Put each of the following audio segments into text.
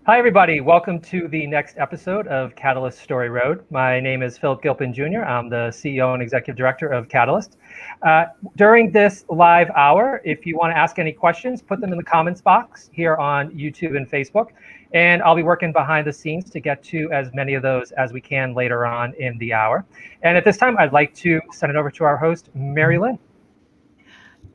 Hi, everybody. Welcome to the next episode of Catalyst Storieroad. My name is Philip Gilpin Jr. I'm the CEO and Executive Director of Catalyst. During this live hour, if you want to ask any questions, put them in the comments box here on YouTube and Facebook. And I'll be working behind the scenes to get to as many of those as we can later on in the hour. And at this time, I'd like to send it over to our host, Mary Lynn.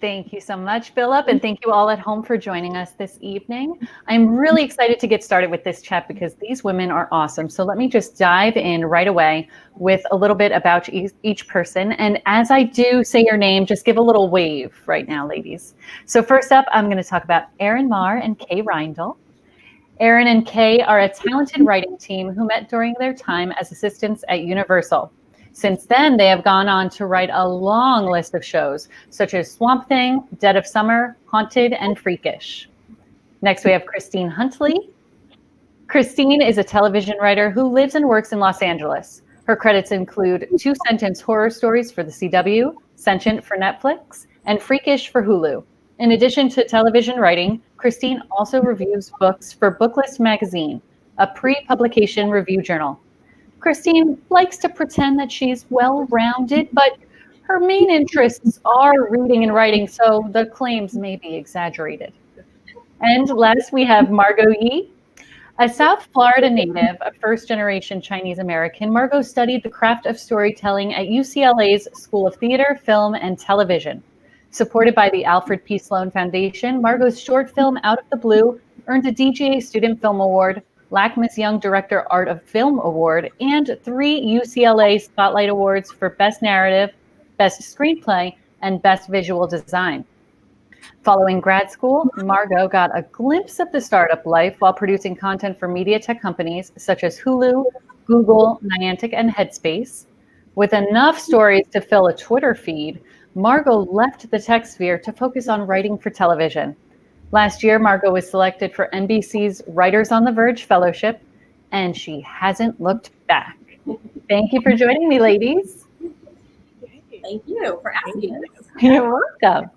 Thank you so much, Philip, and thank you all at home for joining us this evening. I'm really excited to get started with this chat because these women are awesome. So let me just dive in right away with a little bit about each person. And as I do say your name, just give a little wave right now, ladies. So first up, I'm going to talk about Erin, Maher, and Kay Reindl. Erin and Kay are a talented writing team who met during their time as assistants at Universal. Since then, they have gone on to write a long list of shows, such as Swamp Thing, Dead of Summer, Haunted, and Freakish. Next, we have Kristine Huntley. Kristine is a television writer who lives and works in Los Angeles. Her credits include 2-sentence horror stories for the CW, Sentient for Netflix, and Freakish for Hulu. In addition to television writing, Kristine also reviews books for Booklist Magazine, a pre-publication review journal. Kristine likes to pretend that she's well-rounded, but her main interests are reading and writing, so the claims may be exaggerated. And last, we have Margot Ye. A South Florida native, a first-generation Chinese American, Margot studied the craft of storytelling at UCLA's School of Theater, Film, and Television. Supported by the Alfred P. Sloan Foundation, Margot's short film Out of the Blue earned a DGA Student Film Award, LACMA's Young Director Art of Film Award, and 3 UCLA Spotlight Awards for Best Narrative, Best Screenplay, and Best Visual Design. Following grad school, Margot got a glimpse of the startup life while producing content for media tech companies such as Hulu, Google, Niantic, and Headspace. With enough stories to fill a Twitter feed, Margot left the tech sphere to focus on writing for television. Last year, Margot was selected for NBC's Writers on the Verge Fellowship, and she hasn't looked back. Thank you for joining me, ladies. Thank you for asking us. You're welcome.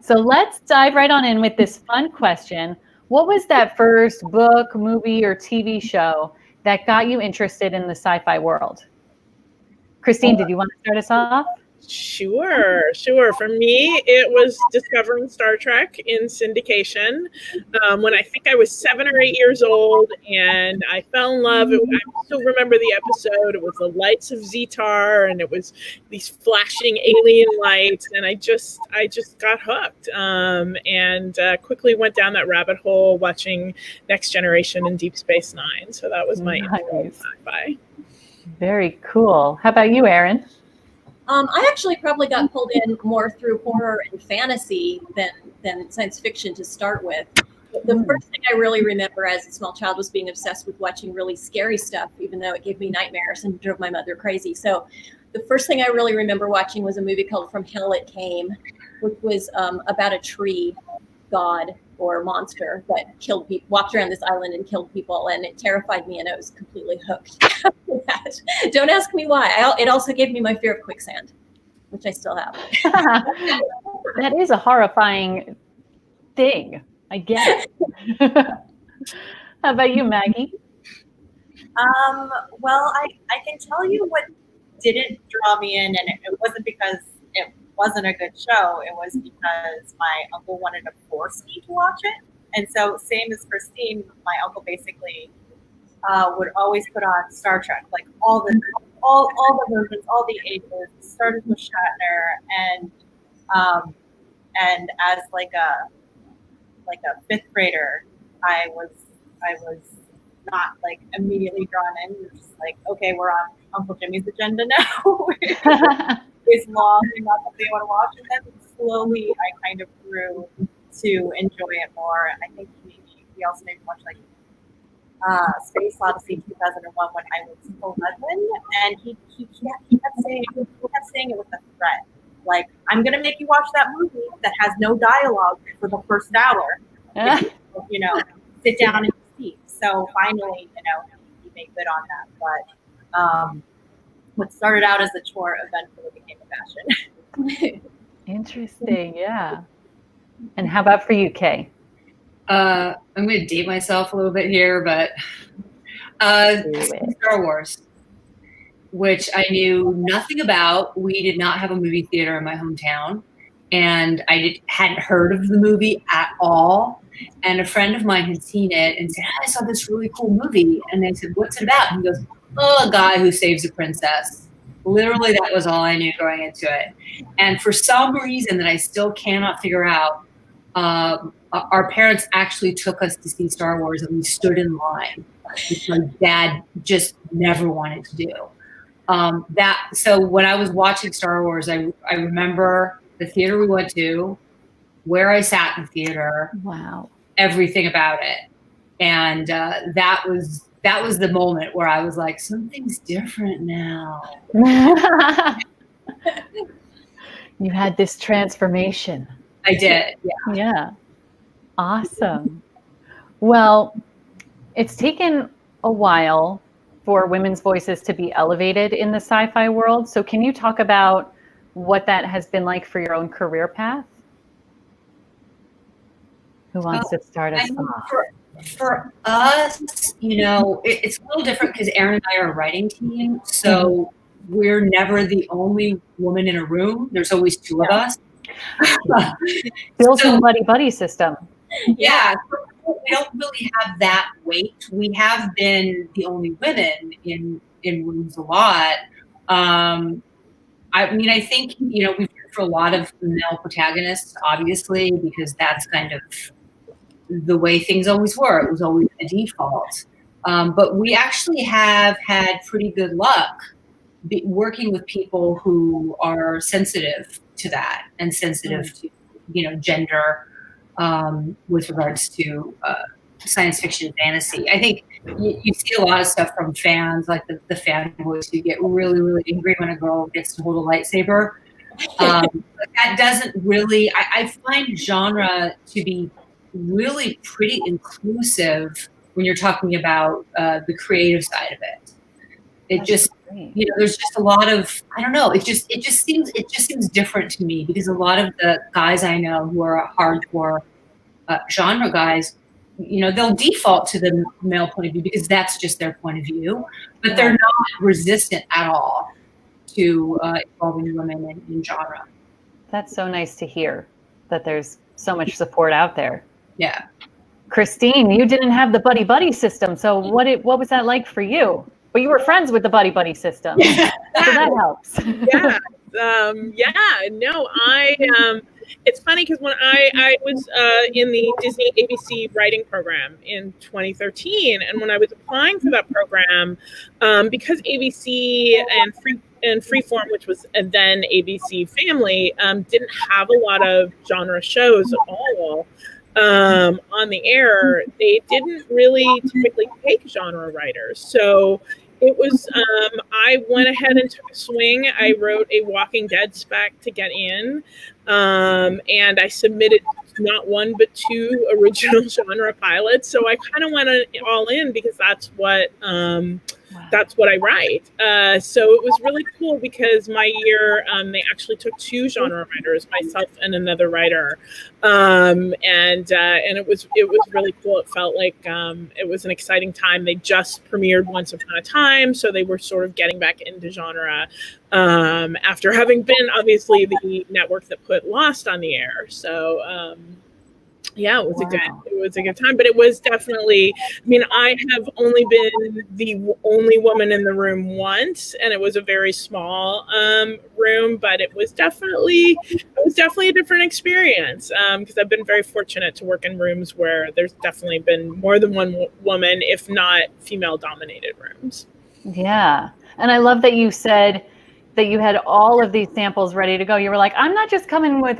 So let's dive right on in with this fun question. What was that first book, movie, or TV show that got you interested in the sci-fi world? Kristine, did you want to start us off? Sure. For me, it was discovering Star Trek in syndication when I think I was 7 or 8 years old, and I fell in love. I still remember the episode. It was the lights of Zetar, and it was these flashing alien lights, and I just got hooked, and quickly went down that rabbit hole watching Next Generation and Deep Space Nine. So that was my intro to sci-fi. Very cool. How about you, Erin? I actually probably got pulled in more through horror and fantasy than science fiction to start with. The first thing I really remember as a small child was being obsessed with watching really scary stuff, even though it gave me nightmares and drove my mother crazy. So the first thing I really remember watching was a movie called From Hell It Came, which was about a tree god or monster that killed people, walked around this island and killed people, and it terrified me, and I was completely hooked after that. Don't ask me why. It also gave me my fear of quicksand, which I still have. That is a horrifying thing. I get it. How about you, Maggie? Well, I can tell you what didn't draw me in, and it wasn't because it wasn't a good show. It was because my uncle wanted to force me to watch it. And so same as Kristine, my uncle basically would always put on Star Trek, like all the versions, all the ages. Started with Shatner, and as like a 5th grader, I was not like immediately drawn in. It was just like, okay, we're on Uncle Jimmy's agenda now. It's long and not something I want to watch, and then slowly I kind of grew to enjoy it more. I think he also made me watch like Space Odyssey 2001 when I was 11, and he kept saying it with a threat, like, I'm gonna make you watch that movie that has no dialogue for the first hour. You know, sit down in your seat. So finally, he made good on that. But what started out as a chore eventually became a passion. Interesting, yeah. And how about for you, Kay? I'm going to date myself a little bit here, but Star Wars, which I knew nothing about. We did not have a movie theater in my hometown, and I hadn't heard of the movie at all. And a friend of mine had seen it and said, I saw this really cool movie. And I said, what's it about? And he goes, oh, a guy who saves a princess. Literally, that was all I knew going into it. And for some reason that I still cannot figure out, our parents actually took us to see Star Wars, and we stood in line, which my dad just never wanted to do. So when I was watching Star Wars, I remember the theater we went to, where I sat in the theater, wow, everything about it. And that was the moment where I was like, something's different now. You had this transformation. I did, yeah. Yeah. Awesome. Well, it's taken a while for women's voices to be elevated in the sci-fi world. So can you talk about what that has been like for your own career path? Who wants to start us off? For us, it's a little different because Erin and I are a writing team. So we're never the only woman in a room. There's always two of us. Built-in buddy system. Yeah. We don't really have that weight. We have been the only women in rooms a lot. I think, we've heard for a lot of male protagonists, obviously, because that's kind of the way things always were. It was always the default. But we actually have had pretty good luck working with people who are sensitive to that and sensitive to, gender with regards to science fiction fantasy. I think you see a lot of stuff from fans, like the fanboys who get really, really angry when a girl gets to hold a lightsaber. But that doesn't really, I find genre to be really pretty inclusive when you're talking about the creative side of it. It just, there's just a lot of, I don't know, it just seems different to me, because a lot of the guys I know who are hardcore genre guys, they'll default to the male point of view because that's just their point of view, but they're not resistant at all to involving women in genre. That's so nice to hear that there's so much support out there. Yeah. Kristine, you didn't have the buddy system. So what was that like for you? But you were friends with the buddy system. So that helps. It's funny because when I was in the Disney ABC writing program in 2013, and when I was applying for that program, because ABC and Freeform, which was then ABC Family, didn't have a lot of genre shows at all on the air, they didn't really typically take genre writers. So it was, I went ahead and took a swing. I wrote a Walking Dead spec to get in, and I submitted not one but two original genre pilots. So I kind of went all in because that's what I write. So it was really cool because my year, they actually took two genre writers, myself and another writer, and it was really cool. It felt like it was an exciting time. They just premiered Once Upon a Time, so they were sort of getting back into genre after having been obviously the network that put Lost on the air. So it was a good time, but it was definitely, I have only been the only woman in the room once, and it was a very small room, but it was definitely a different experience, because I've been very fortunate to work in rooms where there's definitely been more than one woman, if not female dominated rooms. Yeah. And I love that you said that you had all of these samples ready to go. You were like, I'm not just coming with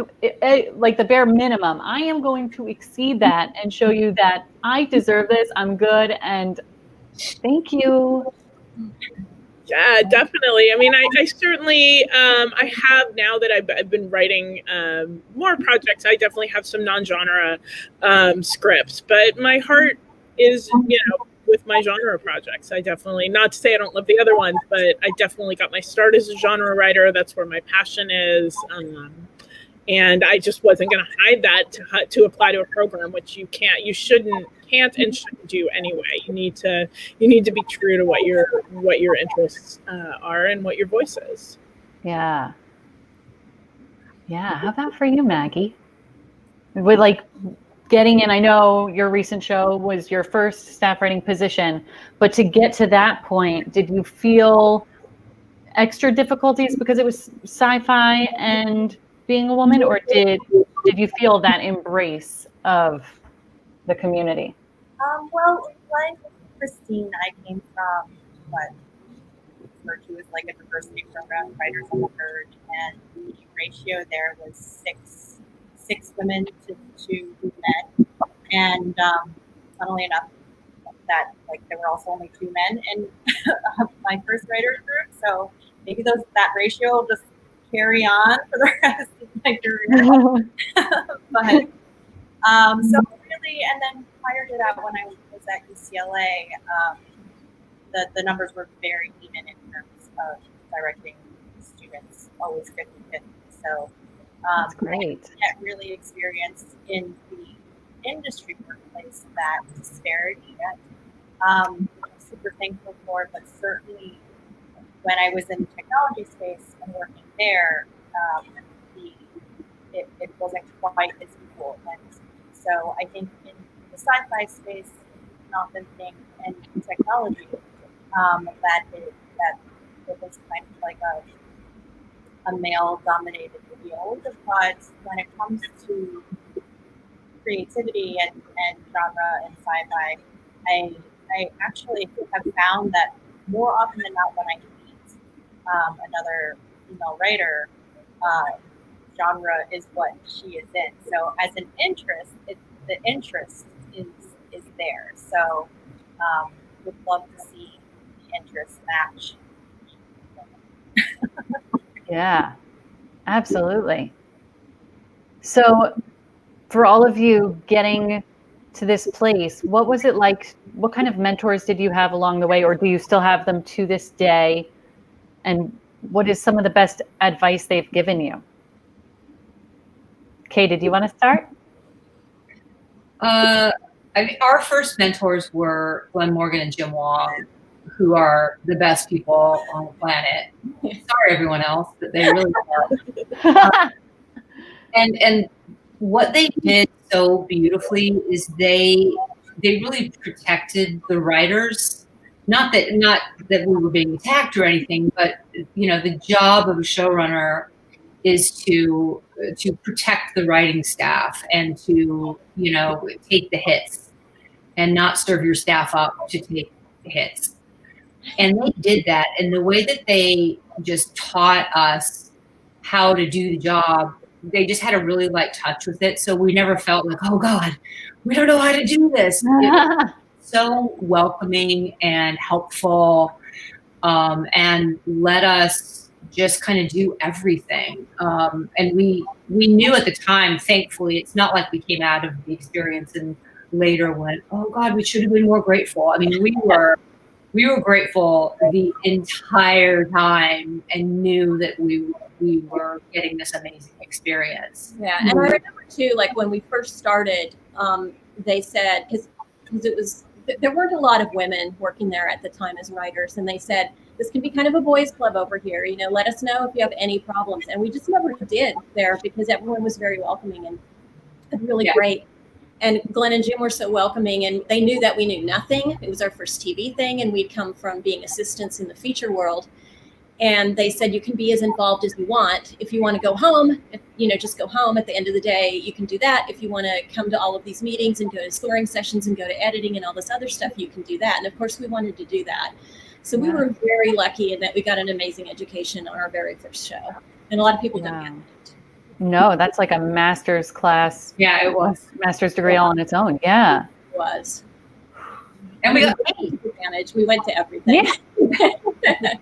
like the bare minimum. I am going to exceed that and show you that I deserve this. I'm good. And thank you. Yeah, definitely. I certainly, I have, now that I've been writing more projects, I definitely have some non-genre scripts, but my heart is, with my genre projects. I definitely, not to say I don't love the other ones, but I definitely got my start as a genre writer. That's where my passion is. And I just wasn't going to hide that to apply to a program, which you can't and shouldn't do anyway. You need to be true to what your interests are and what your voice is. Yeah. How about for you, Maggie? With like getting in, I know your recent show was your first staff writing position, but to get to that point, did you feel extra difficulties because it was sci-fi and being a woman, or did you feel that embrace of the community? Well, like Kristine, I came from what referred to as like a diversity program, writers on the verge, and the ratio there was six women to 2 men, and funnily enough, that like there were also only 2 men in my first writers group, so maybe that ratio will just carry on for the rest of my career. But so really, and then prior to that, when I was at UCLA, the numbers were very even in terms of directing students, always 50-50. So that's great. I get really experienced in the industry workplace that disparity yet. I'm super thankful for it, but certainly when I was in the technology space and working there, it wasn't quite as equal. And so I think in the sci-fi space, I often think, and in technology, that it was kind of like a male-dominated field. But when it comes to creativity and genre and sci-fi, I actually have found that more often than not when I meet another female writer, genre is what she is in. So as an interest, the interest is there. So would love to see the interest match. Yeah, absolutely. So for all of you getting to this place, what was it like? What kind of mentors did you have along the way, or do you still have them to this day? And what is some of the best advice they've given you? Kay, did you want to start? I mean, our first mentors were Glenn Morgan and Jim Wong, who are the best people on the planet. Sorry, everyone else, but they really are. And what they did so beautifully is they really protected the writers. Not that we were being attacked or anything, but the job of a showrunner is to protect the writing staff and to take the hits and not serve your staff up to take the hits. And they did that, and the way that they just taught us how to do the job, they just had a really light touch with it. So we never felt like, oh God, we don't know how to do this. So welcoming and helpful, and let us just kind of do everything. And we knew at the time, thankfully, it's not like we came out of the experience and later went, oh God, we should have been more grateful. I mean, we were grateful the entire time and knew that we were getting this amazing experience. Yeah, and I remember too, like when we first started, they said, because there weren't a lot of women working there at the time as writers, and they said, this can be kind of a boys' club over here, let us know if you have any problems. And we just never did there because everyone was very welcoming and really great. And Glenn and Jim were so welcoming, and they knew that we knew nothing. It was our first TV thing, and we'd come from being assistants in the feature world. And they said, you can be as involved as you want. If you want to go home, just go home at the end of the day, you can do that. If you want to come to all of these meetings and go to scoring sessions and go to editing and all this other stuff, you can do that. And of course, we wanted to do that. So we were very lucky in that we got an amazing education on our very first show. And a lot of people don't get that. No, that's like a master's class. Yeah, it was. Master's degree all on its own. Yeah. It was. And we got advantage. We went to everything. Yeah.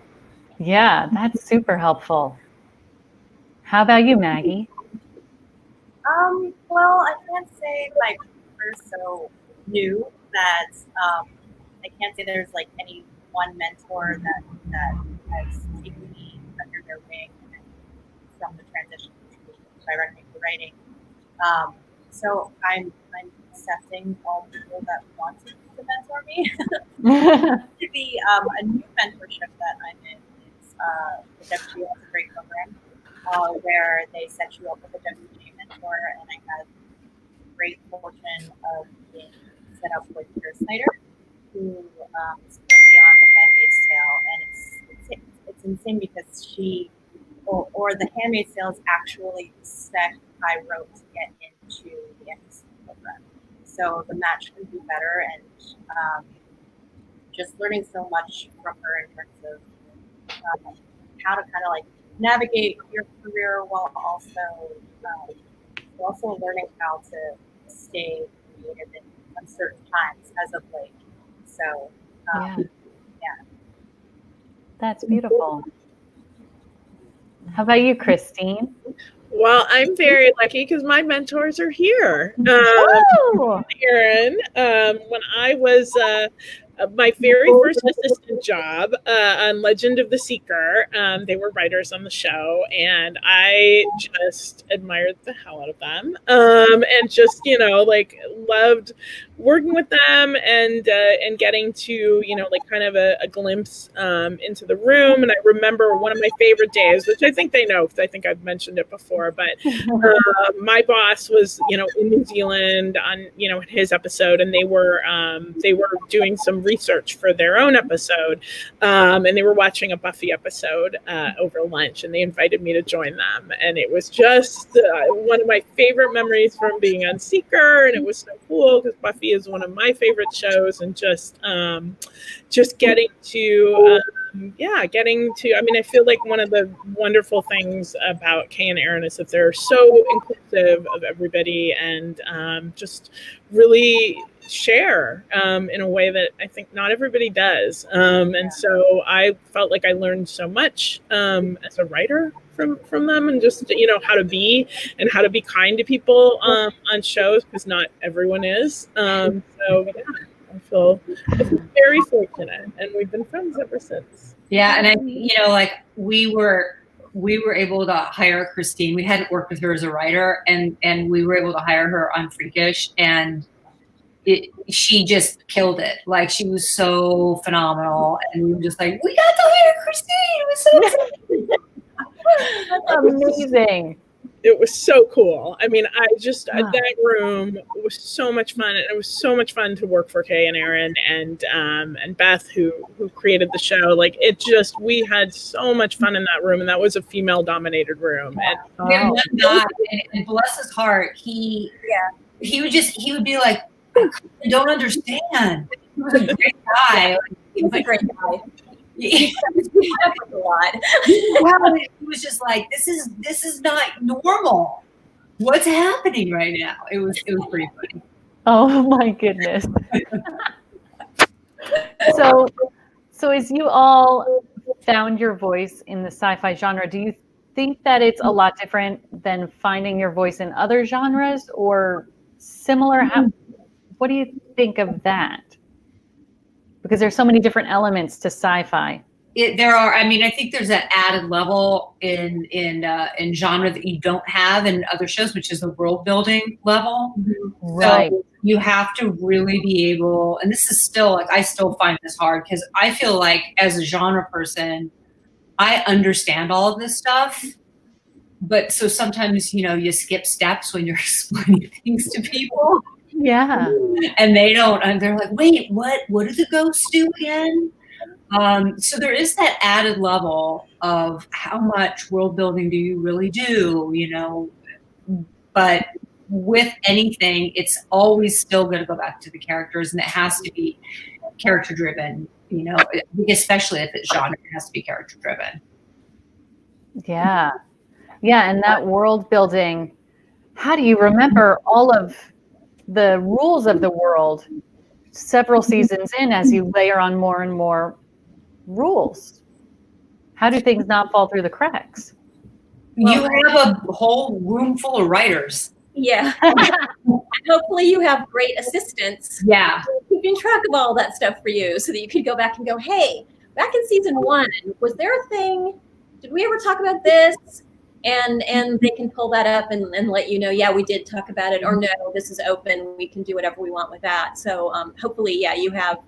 Yeah, that's super helpful. How about you, Maggie? Well, I can't say my first so new that I can't say there's like any one mentor that has taken me under their wing from the transition to directing, for writing. So I'm accepting all the people that want to mentor me. To be a new mentorship that I'm in is the WGA has a great program where they set you up with a WGA mentor, and I had the great fortune of being set up with Snyder, who is currently on The Handmaid's Tale, and it's insane because she or The Handmaid's Tale is actually the spec I wrote to get into the NBC program. So the match couldn't be better, and just learning so much from her in terms of how to kind of like navigate your career while also learning how to stay creative in uncertain times as of late. So yeah. That's beautiful. How about you, Kristine? Well, I'm very lucky because my mentors are here. Erin, when I was my very first assistant job on Legend of the Seeker, they were writers on the show, and I just admired the hell out of them, and just like loved working with them and getting to like kind of a glimpse into the room. And I remember one of my favorite days, which I think they know because I think I've mentioned it before, but my boss was in New Zealand on his episode, and they were doing some research for their own episode, and they were watching a Buffy episode over lunch, and they invited me to join them, and it was just one of my favorite memories from being on Seeker, and it was so cool because Buffy is one of my favorite shows, and just getting to I mean, I feel like one of the wonderful things about Kay and Erin is that they're so inclusive of everybody, and just really share in a way that I think not everybody does. And so I felt like I learned so much as a writer from them, and just how to be kind to people on shows, because not everyone is. So yeah, I feel very fortunate, and we've been friends ever since. Yeah, and I like we were able to hire Kristine. We hadn't worked with her as a writer, and we were able to hire her on Freakish, and she just killed it. Like, she was so phenomenal, and we were just like, we got to hire Kristine. It was so exciting. That's amazing. It was so cool. I mean, that room was so much fun, and it was so much fun to work for Kay and Erin and Beth, who created the show. Like, we had so much fun in that room, and that was a female-dominated room. And we had one guy, and bless his heart, he would be like, I don't understand. He was a great guy. He was a great guy. He a lot. He was just like, this is not normal. What's happening right now? It was pretty funny. Oh my goodness. So as you all found your voice in the sci-fi genre, do you think that it's a lot different than finding your voice in other genres, or similar? What do you think of that? Because there's so many different elements to sci-fi. There are. I mean, I think there's an added level in genre that you don't have in other shows, which is the world building level. Right. So you have to really be able, and this is still I still find this hard, because I feel like as a genre person, I understand all of this stuff, but so sometimes you skip steps when you're explaining things to people. Yeah. And they don't, and they're like, wait, what do the ghosts do again? So there is that added level of how much world building do you really do, but with anything, it's always still going to go back to the characters, and it has to be character driven, especially if it's genre, it has to be character driven. Yeah. Yeah. And that world building, how do you remember all of the rules of the world several seasons in as you layer on more and more rules? How do things not fall through the cracks? You have a whole room full of writers. Yeah. Hopefully you have great assistants. Yeah. Keeping track of all that stuff for you, so that you could go back and go, hey, back in season 1, was there a thing? Did we ever talk about this? and they can pull that up and let you know, yeah, we did talk about it, or no, this is open, we can do whatever we want with that. So hopefully, yeah, you have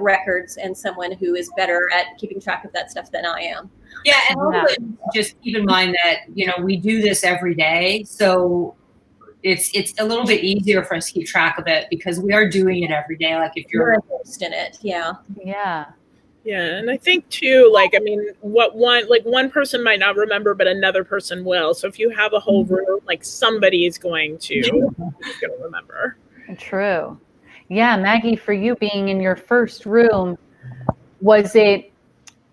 records and someone who is better at keeping track of that stuff than I am. Yeah, and also just keep in mind that, we do this every day, so it's a little bit easier for us to keep track of it because we are doing it every day. Like if you're a host in it, yeah. Yeah, and I think too, one person might not remember, but another person will. So if you have a whole room, like somebody is going to remember. True. Yeah, Maggie, for you being in your first room, was it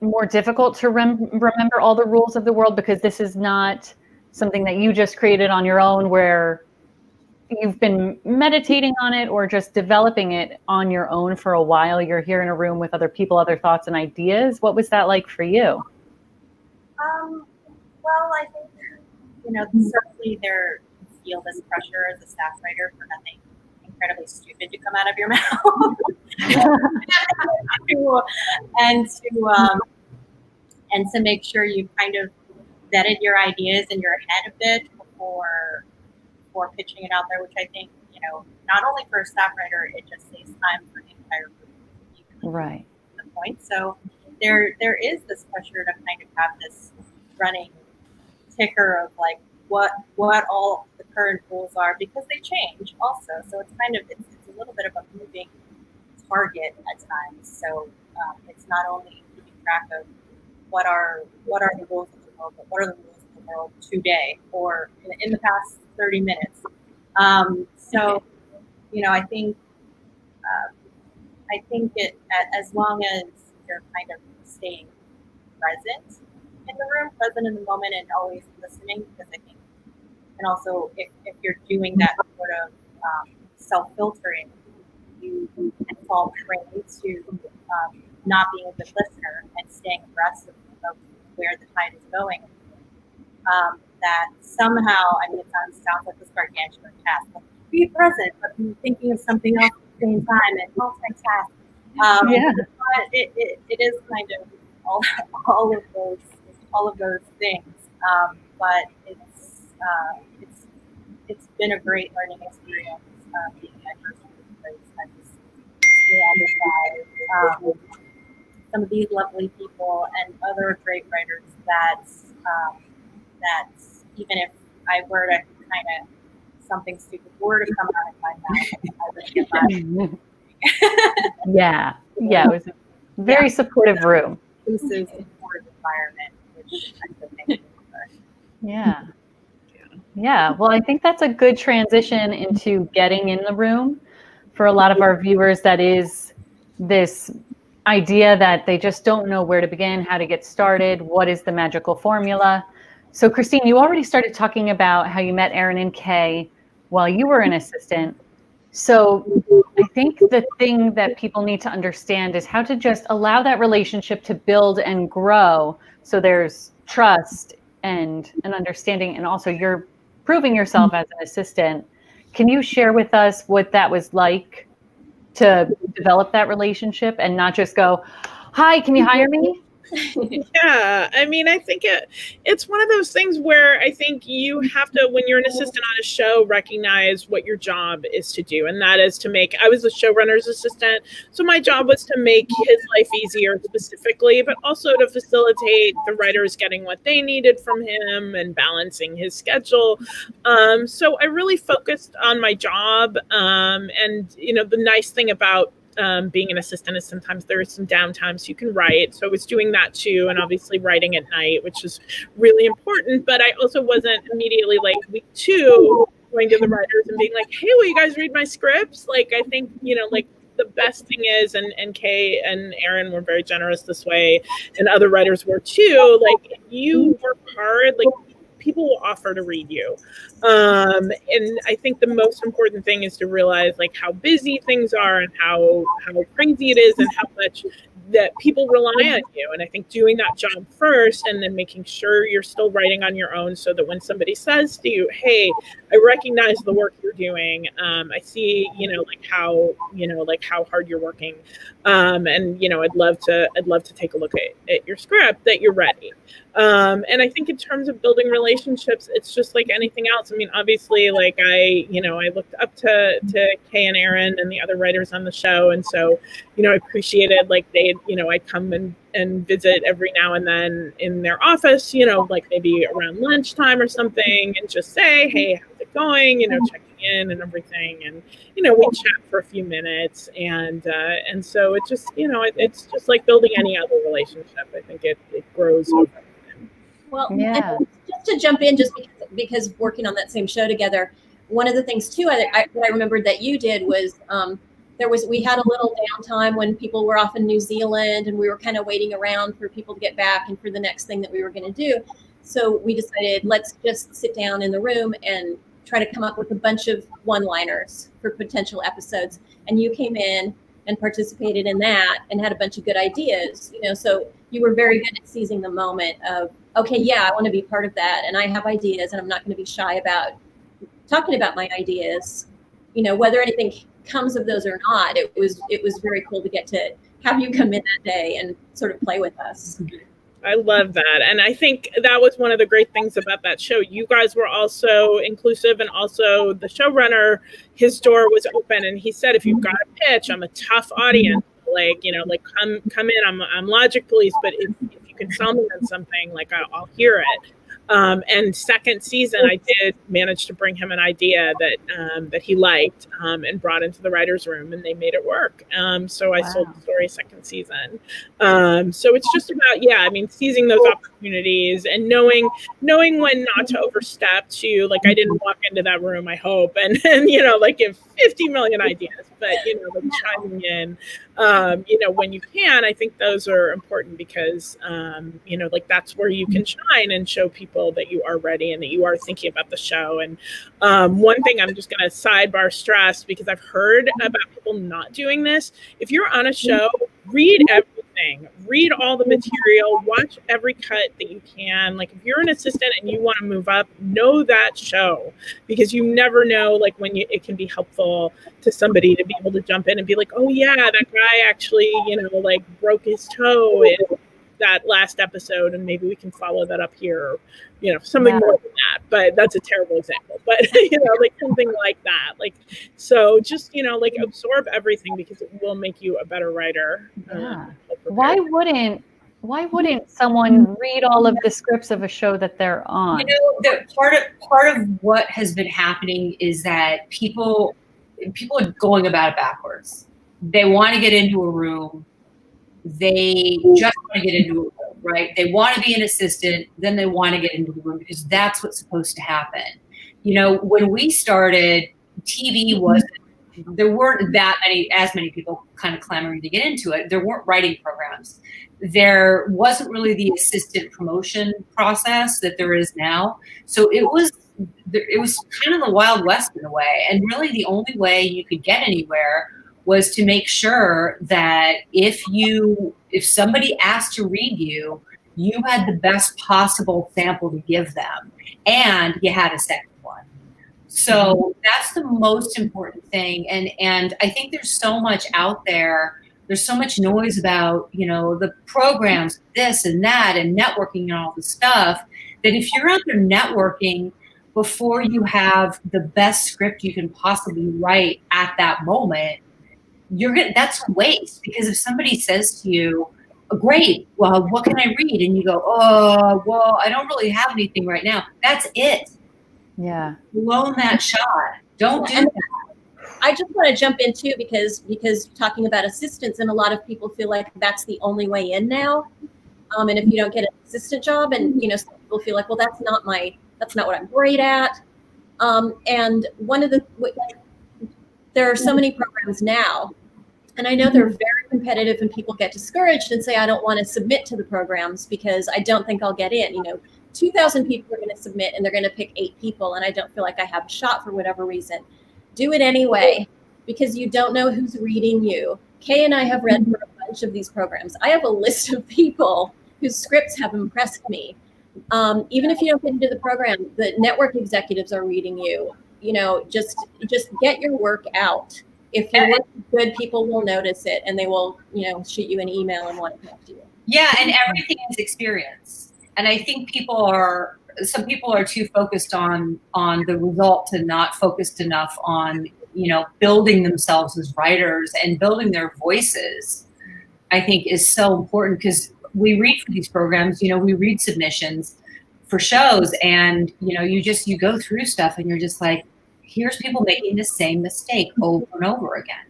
more difficult to remember all the rules of the world because this is not something that you just created on your own, where you've been meditating on it or just developing it on your own for a while? You're here in a room with other people, other thoughts and ideas. What was that like for you? Well, I think, certainly there feel this pressure as a staff writer for nothing incredibly stupid to come out of your mouth. and to make sure you kind of vetted your ideas in your head a bit before pitching it out there, which I think, not only for a staff writer, it just saves time for the entire group. Right. The point. So there is this pressure to kind of have this running ticker of like what all the current rules are, because they change also. So it's kind of it's a little bit of a moving target at times. So it's not only keeping track of what are the rules of the world, but what are the rules of the world today or in the past 30 minutes. I think it, as long as you're kind of staying present in the room, present in the moment, and always listening, because I think, and also if you're doing that sort of self-filtering, you can fall prey to not being a good listener and staying abreast of where the tide is going. That somehow, it sounds like this gargantuan task, but be present, but be thinking of something else at the same time and multitask. But it is kind of all of those things. But it's been a great learning experience being in my first group, because I just surrounded by some of these lovely people and other great writers that even if I were to kind of something stupid were to come out of my mouth, I would get that. Yeah, it was a very supportive room. This is a supportive environment, which I'm so thankful for. Yeah. Well, I think that's a good transition into getting in the room. For a lot of our viewers, that is this idea that they just don't know where to begin, how to get started, what is the magical formula. So Kristine, you already started talking about how you met Erin and Kay while you were an assistant. So I think the thing that people need to understand is how to just allow that relationship to build and grow. So there's trust and an understanding, and also you're proving yourself as an assistant. Can you share with us what that was like to develop that relationship and not just go, hi, can you hire me? Yeah, I think it's one of those things where I think you have to, when you're an assistant on a show, recognize what your job is to do. And that is to I was the showrunner's assistant. So my job was to make his life easier specifically, but also to facilitate the writers getting what they needed from him and balancing his schedule. So I really focused on my job. And, the nice thing about being an assistant is sometimes there is some downtime so you can write. So I was doing that too, and obviously writing at night, which is really important. But I also wasn't immediately like week 2 going to the writers and being like, hey, will you guys read my scripts? Like, I think, the best thing is, and Kay and Erin were very generous this way, and other writers were too, like, if you work hard, like, people will offer to read you. And I think the most important thing is to realize like how busy things are and how crazy it is and how much that people rely on you. And I think doing that job first and then making sure you're still writing on your own so that when somebody says to you, hey, I recognize the work you're doing. I see, like how hard you're working. And, I'd love to take a look at your script, that you're ready. And I think in terms of building relationships, it's just like anything else. I mean, obviously, like I looked up to Kay and Erin and the other writers on the show. And so, I appreciated like I'd come and visit every now and then in their office, like maybe around lunchtime or something, and just say, hey, how's it going? Checking in and everything. And, we chat for a few minutes. And so it just, it's just like building any other relationship. I think it grows over time. Well, and just to jump in, just because working on that same show together, one of the things too I remembered that you did was we had a little downtime when people were off in New Zealand, and we were kind of waiting around for people to get back and for the next thing that we were going to do. So we decided, let's just sit down in the room and try to come up with a bunch of one-liners for potential episodes. And you came in and participated in that and had a bunch of good ideas, so you were very good at seizing the moment of, okay, yeah, I want to be part of that. And I have ideas, and I'm not going to be shy about talking about my ideas, whether anything comes of those or not. It was very cool to get to have you come in that day and sort of play with us. I love that. And I think that was one of the great things about that show. You guys were also inclusive, and also the showrunner, his door was open, and he said, if you've got a pitch, I'm a tough audience. Like, come in, I'm Logic Police, but if you can sell me on something, like I'll hear it. And second season, I did manage to bring him an idea that he liked, and brought into the writer's room, and they made it work. So I sold the story second season. So it's just about, seizing those opportunities and knowing when not to overstep to, like, I didn't walk into that room, I hope, and give 50 million ideas, but, like chiming in, when you can. I think those are important because, that's where you can shine and show people that you are ready and that you are thinking about the show. And one thing I'm just going to sidebar stress, because I've heard about people not doing this. If you're on a show, read everything, read all the material, watch every cut that you can. Like, if you're an assistant and you want to move up, know that show, because you never know, like, when it can be helpful to somebody to be able to jump in and be like, oh yeah, that guy actually, broke his toe in that last episode, and maybe we can follow that up here, something more than that. But that's a terrible example, but like something like that. Like, so just, absorb everything, because it will make you a better writer. Why wouldn't someone read all of the scripts of a show that they're on? Part of what has been happening is that people are going about it backwards. They want to get into a room. They just want to get into a room, right? They want to be an assistant, then they want to get into the room, because that's what's supposed to happen. When we started, TV there weren't as many people kind of clamoring to get into it. There weren't writing programs. There wasn't really the assistant promotion process that there is now. So it was kind of the Wild West in a way. And really the only way you could get anywhere was to make sure that if somebody asked to read you, you had the best possible sample to give them, and you had a second one. So that's the most important thing. And I think there's so much out there. There's so much noise about, the programs, this and that, and networking and all the stuff, that if you're out there networking before you have the best script you can possibly write at that moment, that's a waste. Because if somebody says to you, great, well, what can I read? And you go, oh, well, I don't really have anything right now. That's it. Yeah. Blow that shot. Don't do that. I just want to jump in too, because talking about assistants, and a lot of people feel like that's the only way in now. And if you don't get an assistant job, and some people feel like, well, that's not what I'm great at. And there are so many programs now, and I know they're very competitive, and people get discouraged and say, I don't want to submit to the programs because I don't think I'll get in. 2,000 people are going to submit and they're going to pick 8 people, and I don't feel like I have a shot for whatever reason, do it anyway, because you don't know who's reading you. Kay and I have read for a bunch of these programs. I have a list of people whose scripts have impressed me. Even if you don't get into the program, the network executives are reading you. You know, just get your work out. If your work is good, people will notice it, and they will, you know, shoot you an email and want to talk to you. Yeah, and everything is experience. And I think some people are too focused on the result and not focused enough on, you know, building themselves as writers and building their voices. I think is so important, because we read for these programs, you know, we read submissions for shows, and, you know, you go through stuff and you're just like, here's people making the same mistake over and over again.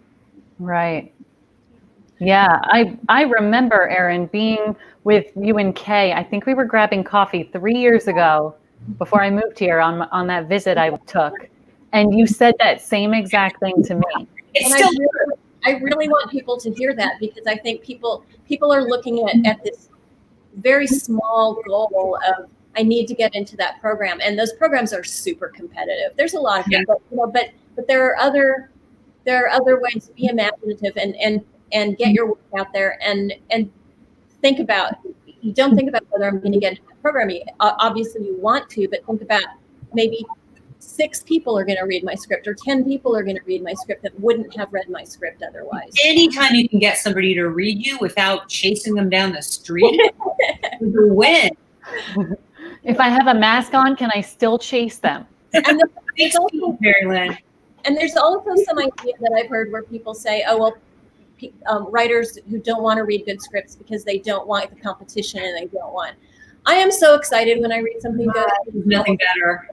Right. Yeah, I remember, Erin, being with you and Kay. I think we were grabbing coffee 3 years ago before I moved here on that visit I took. And you said that same exact thing to me. I really want people to hear that, because I think people are looking at this very small goal of, I need to get into that program, and those programs are super competitive. There's a lot of them, but, you know, but there are other ways to be imaginative and get your work out there, and think about, you don't think about whether I'm going to get into that program. Obviously you want to, but think about maybe 6 people are going to read my script, or 10 people are going to read my script that wouldn't have read my script otherwise. Anytime you can get somebody to read you without chasing them down the street, you win. If I have a mask on, can I still chase them? And there's also some idea that I've heard where people say, oh, well, writers who don't want to read good scripts because they don't want the competition and they don't want. I am so excited when I read something good. There's nothing better.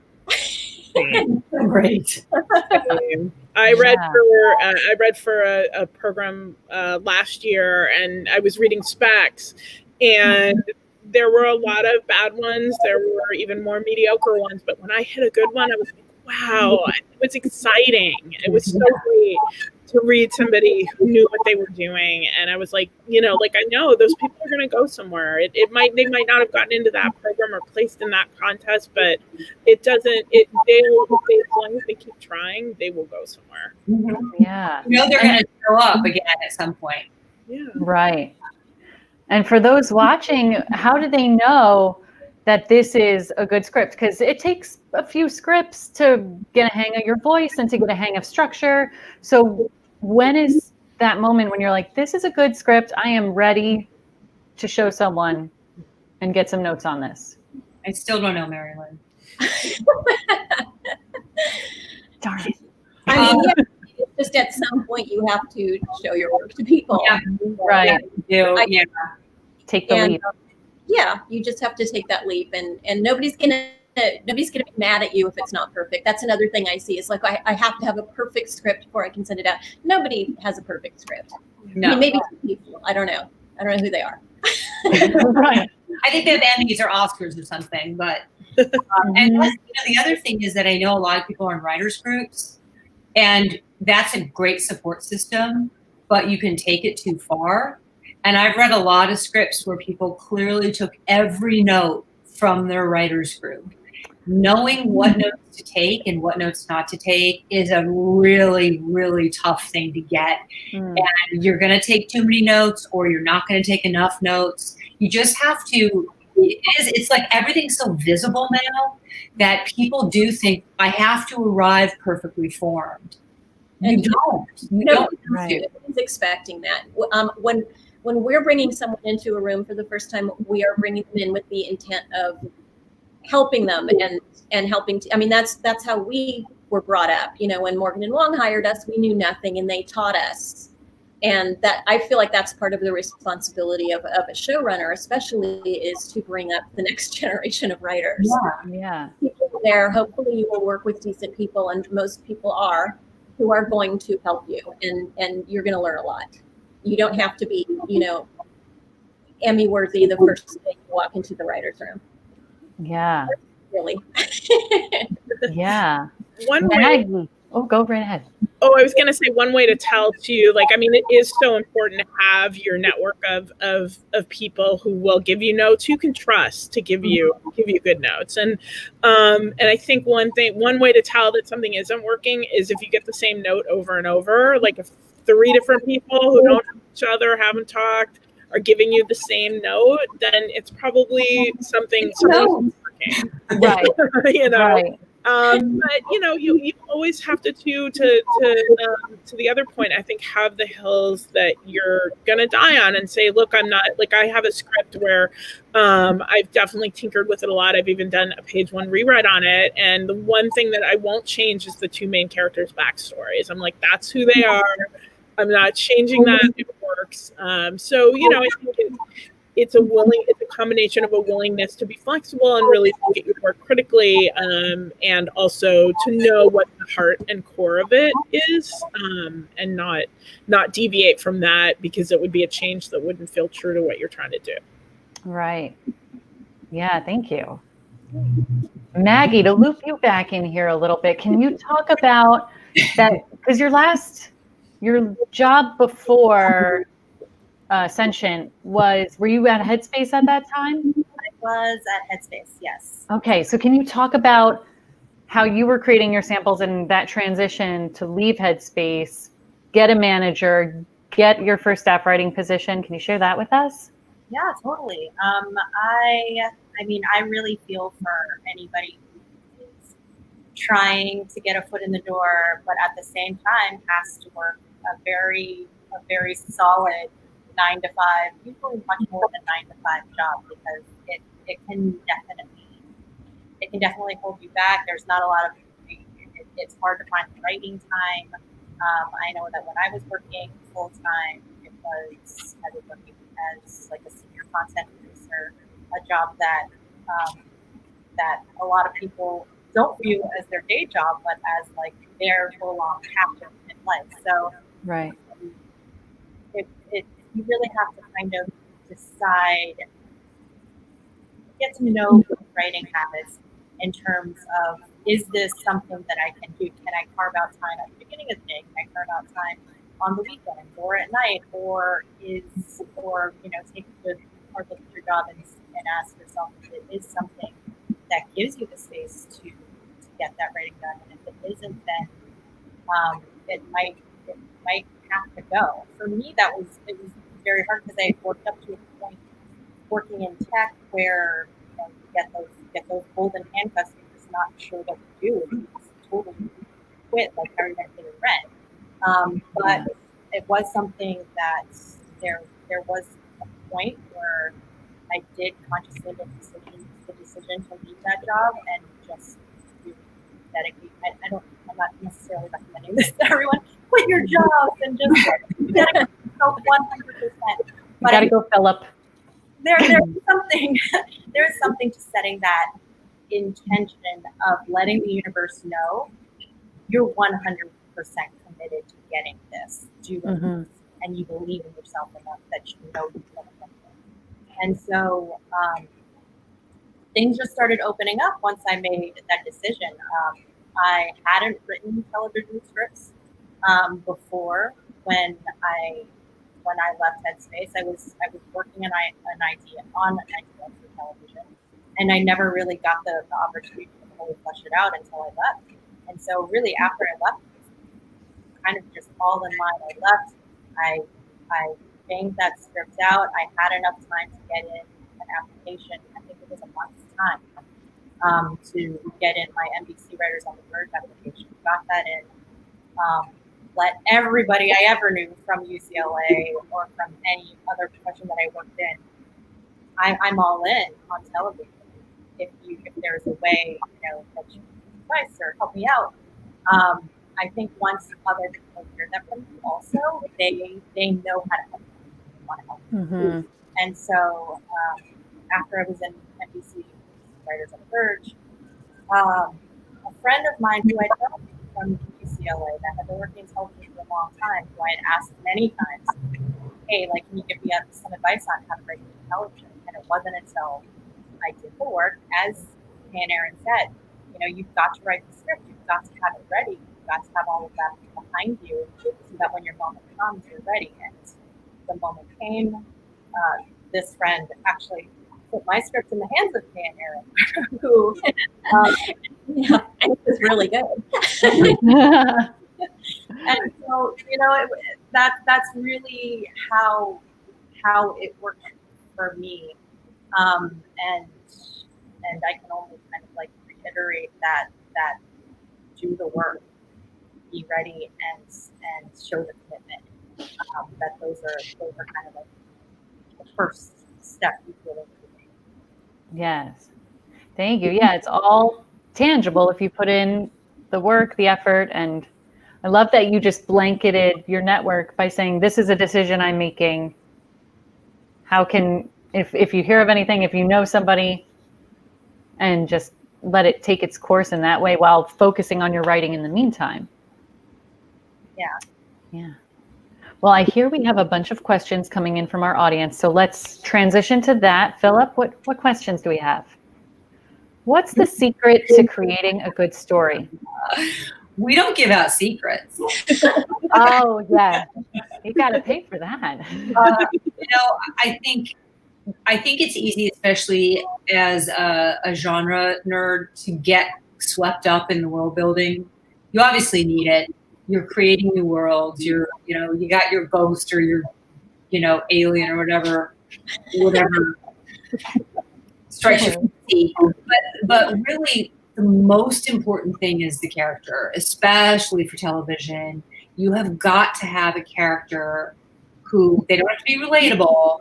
Great. I read for a program last year, and I was reading specs, and there were a lot of bad ones. There were even more mediocre ones, but when I hit a good one, I was like, wow, it was exciting. It was so great to read somebody who knew what they were doing. And I was like, you know, like, I know those people are going to go somewhere. They might not have gotten into that program or placed in that contest, but as long as they keep trying, they will go somewhere. Yeah. You know, they're going to show up again at some point. Yeah. Right. And for those watching, how do they know that this is a good script? Because it takes a few scripts to get a hang of your voice and to get a hang of structure. So when is that moment when you're like, this is a good script, I am ready to show someone and get some notes on this? I still don't know, Mary Lynn. Darn it. I mean, yeah, just at some point you have to show your work to people. Yeah. Right. Yeah. Take the leap. Yeah, you just have to take that leap, and nobody's gonna be mad at you if it's not perfect. That's another thing I see. It's like I have to have a perfect script before I can send it out. Nobody has a perfect script. No. I mean, maybe some people. I don't know who they are. Right. I think they have Emmys or Oscars or something, but and that's, you know, the other thing is that I know a lot of people are in writers groups, and that's a great support system, but you can take it too far. And I've read a lot of scripts where people clearly took every note from their writers group. Knowing what notes to take and what notes not to take is a really, really tough thing to get. And you're going to take too many notes, or you're not going to take enough notes. You just have to, it's like everything's so visible now that people do think, I have to arrive perfectly formed. And you don't. Nobody's expecting that. When we're bringing someone into a room for the first time, we are bringing them in with the intent of helping them and helping. I mean, that's how we were brought up. You know, when Morgan and Wong hired us, we knew nothing, and they taught us. And that, I feel like that's part of the responsibility of a showrunner, especially, is to bring up the next generation of writers. Yeah. People there, hopefully you will work with decent people, and most people are, who are going to help you, and you're going to learn a lot. You don't have to be, you know, Emmy worthy the first day you walk into the writer's room. Yeah. Really. Yeah. One way. Oh, go right ahead. I was going to say one way to tell too, like, I mean, it is so important to have your network of people who will give you notes you can trust to give you good notes. And I think one way to tell that something isn't working is if you get the same note over and over, like if 3 different people who don't know each other, haven't talked, are giving you the same note, then it's probably something working. Right. You know. Right. But you always have to the other point, I think, have the hills that you're gonna die on and say, look, I'm not, like, I have a script where I've definitely tinkered with it a lot. I've even done a page 1 rewrite on it, and the one thing that I won't change is the 2 main characters' backstories. I'm like, that's who they are. I'm not changing that. It works. So I think it's a combination of a willingness to be flexible and really look at your work critically, and also to know what the heart and core of it is, and not deviate from that, because it would be a change that wouldn't feel true to what you're trying to do. Right. Yeah, thank you. Maggie, to loop you back in here a little bit, can you talk about that? Because your job before Sentient were you at Headspace at that time? I was at Headspace, yes. Okay, so can you talk about how you were creating your samples and that transition to leave Headspace, get a manager, get your first staff writing position? Can you share that with us? Yeah, totally. I really feel for anybody who is trying to get a foot in the door, but at the same time has to work a very solid 9 to 5, usually much more than 9 to 5 job, because it can definitely hold you back. There's not a lot of, it's hard to find writing time. I know that when I was working full time, I was working as like a senior content producer, a job that a lot of people don't view as their day job, but as like their full-on passion in life. So right. You really have to kind of decide, get to know your writing habits in terms of, is this something that I can do? Can I carve out time at the beginning of the day? Can I carve out time on the weekends or at night? Or take a good hard look at your job and ask yourself if it is something that gives you the space to get that writing done. And if it isn't, then it might have to go. For me, it was very hard, because I worked up to a point working in tech where you get those golden handcuffs and you're just not sure what to do. You just totally quit, like how are you going to pay the rent? But it was something that there was a point where I did consciously make the decision to leave that job and just to dedicate. I'm not necessarily recommending this to everyone. Quit your jobs and just dedicate yourself 100%. You got to go, Philip. There's something to setting that intention of letting the universe know you're 100% committed to getting this, doing this, and you believe in yourself enough that you know you're going to get it. And so things just started opening up once I made that decision. I hadn't written television scripts before. When I left Headspace, I was working on an idea for television, and I never really got the opportunity to fully flesh it out until I left. And so really after I left, kind of just all in line. I left, I banged that script out. I had enough time to get in an application. I think it was a month's time to get in my NBC Writers on the Verge application. Got that in. Let everybody I ever knew from UCLA or from any other profession that I worked in, I'm all in on television. If there's a way, that you can advise or help me out. I think once other people hear that from you also, they know how to help you. They want to help you. And so after I was in NBC Writers on the Verge, a friend of mine who I know from UCLA that had been working in television for a long time, who I had asked many times, hey, can you give me some advice on how to write television? And it wasn't until I did the work, as Erin said, you've got to write the script, you've got to have it ready, you've got to have all of that behind you so that when your moment comes, you're ready. And the moment came. This friend actually put my script in the hands of me and Erin, who, Yeah, and it was really good. and so that's really how it worked for me, and I can only kind of like reiterate that do the work, be ready, and show the commitment. That those are kind of like the first step you feel like doing. Yes. Thank you. Yeah, it's all tangible if you put in the work, the effort, and I love that you just blanketed your network by saying, this is a decision I'm making. How can, if you hear of anything, if you know somebody, and just let it take its course in that way while focusing on your writing in the meantime. Yeah. Yeah. Well, I hear we have a bunch of questions coming in from our audience, so let's transition to that. Philip, what questions do we have? What's the secret to creating a good story? We don't give out secrets. Oh, yeah. You got to pay for that. I think it's easy, especially as a genre nerd, to get swept up in the world building. You obviously need it. You're creating new worlds. You got your ghost or your, alien or whatever strikes your fancy. But really, the most important thing is the character, especially for television. You have got to have a character who, they don't have to be relatable,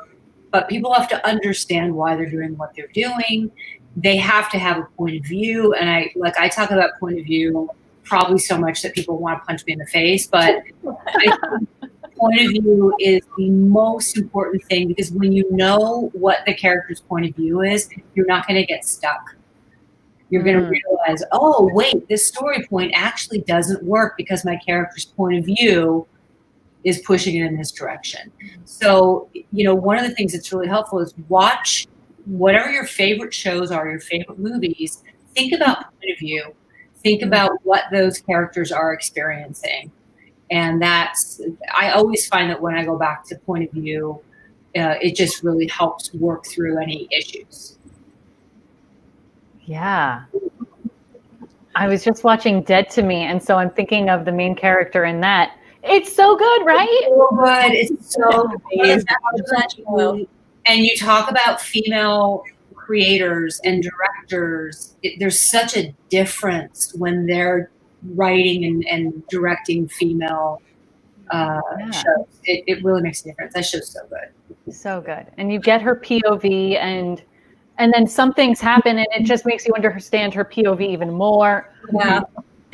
but people have to understand why they're doing what they're doing. They have to have a point of view. And I talk about point of view probably so much that people want to punch me in the face, but I think point of view is the most important thing, because when you know what the character's point of view is, you're not going to get stuck. You're going to realize, oh, wait, this story point actually doesn't work because my character's point of view is pushing it in this direction. So, one of the things that's really helpful is watch whatever your favorite shows are, your favorite movies. Think about point of view. Think about what those characters are experiencing. And I always find that when I go back to point of view, it just really helps work through any issues. Yeah. I was just watching Dead to Me, and so I'm thinking of the main character in that. It's so good, right? So good. It's so amazing. And you talk about female creators and directors. There's such a difference when they're writing and directing female shows. It really makes a difference. That show's so good. So good. And you get her POV, and then some things happen, and it just makes you understand her POV even more. Yeah.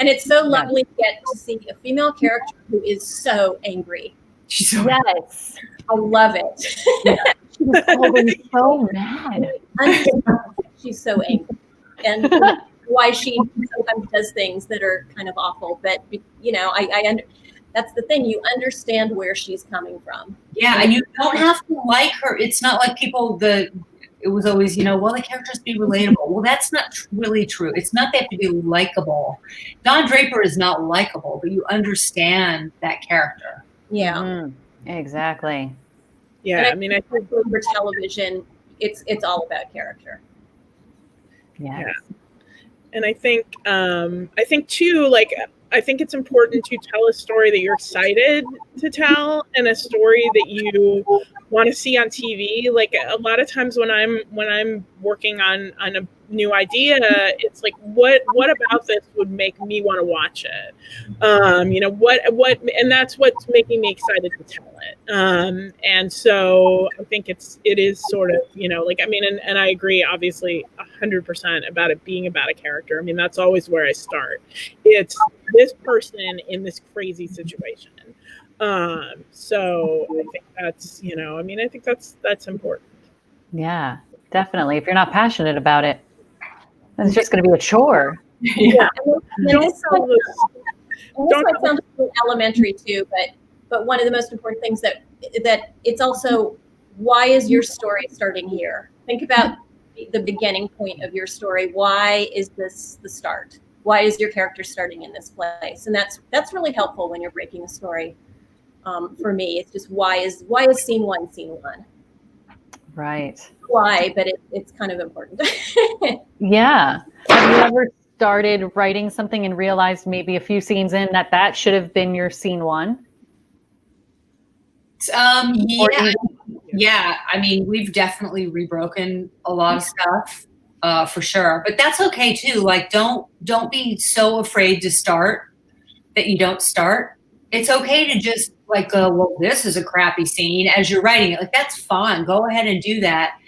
And it's so lovely to get to see a female character who is so angry. She's so yes. I love it. Yeah. She's always so mad. She's so angry. And why she sometimes does things that are kind of awful. But, that's the thing. You understand where she's coming from. Yeah, and you don't have to like her. It's not like it was always, the characters be relatable. Well, that's not really true. It's not they have to be likable. Don Draper is not likable, but you understand that character. Yeah. Exactly. Yeah, I think for television, it's all about character. Yeah. And I think too, I think it's important to tell a story that you're excited to tell, and a story that you want to see on TV. Like a lot of times when I'm working on a new idea, it's like, what about this would make me want to watch it? And that's what's making me excited to tell it. And so I think it is sort of, and I agree, obviously 100% about it being about a character. I mean, that's always where I start. It's this person in this crazy situation. So I think that's, I think that's important. Yeah, definitely. If you're not passionate about it, then it's just going to be a chore. Yeah. And also it sounds elementary too, but one of the most important things that it's also, why is your story starting here? Think about the beginning point of your story. Why is this the start? why is your character starting in this place? And that's really helpful when you're breaking a story. For me, it's just why is scene one? Right. Why, but it's kind of important. Yeah. Have you ever started writing something and realized maybe a few scenes in that should have been your scene one? Yeah. I mean, we've definitely rebroken a lot of stuff, for sure. But that's okay too. Like, don't be so afraid to start that you don't start. It's okay to just like go, well, this is a crappy scene as you're writing it. Like, that's fine. Go ahead and do that.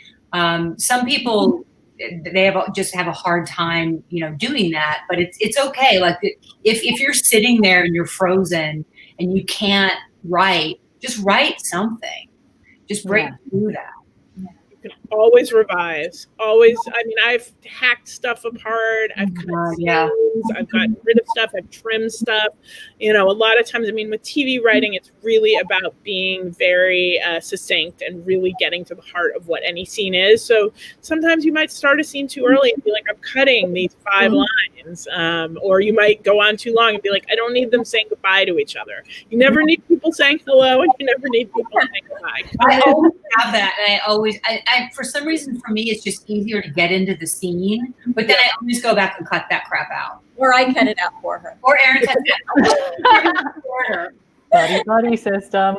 Some people, they just have a hard time, doing that. But it's okay. Like, if you're sitting there and you're frozen and you can't write, just write something. Just break through that. You can always revise. Always. I mean, I've hacked stuff apart. I've cut scenes. I've gotten rid of stuff. I've trimmed stuff. A lot of times, I mean, with TV writing, it's really about being very succinct and really getting to the heart of what any scene is. So sometimes you might start a scene too early and be like, I'm cutting these 5 lines. Or you might go on too long and be like, I don't need them saying goodbye to each other. You never need people saying hello, and you never need people saying goodbye. I always have that, and I for some reason, for me, it's just easier to get into the scene, but then I always go back and cut that crap out. Or I cut it out for her. Or Erin cuts it out for her. Buddy system.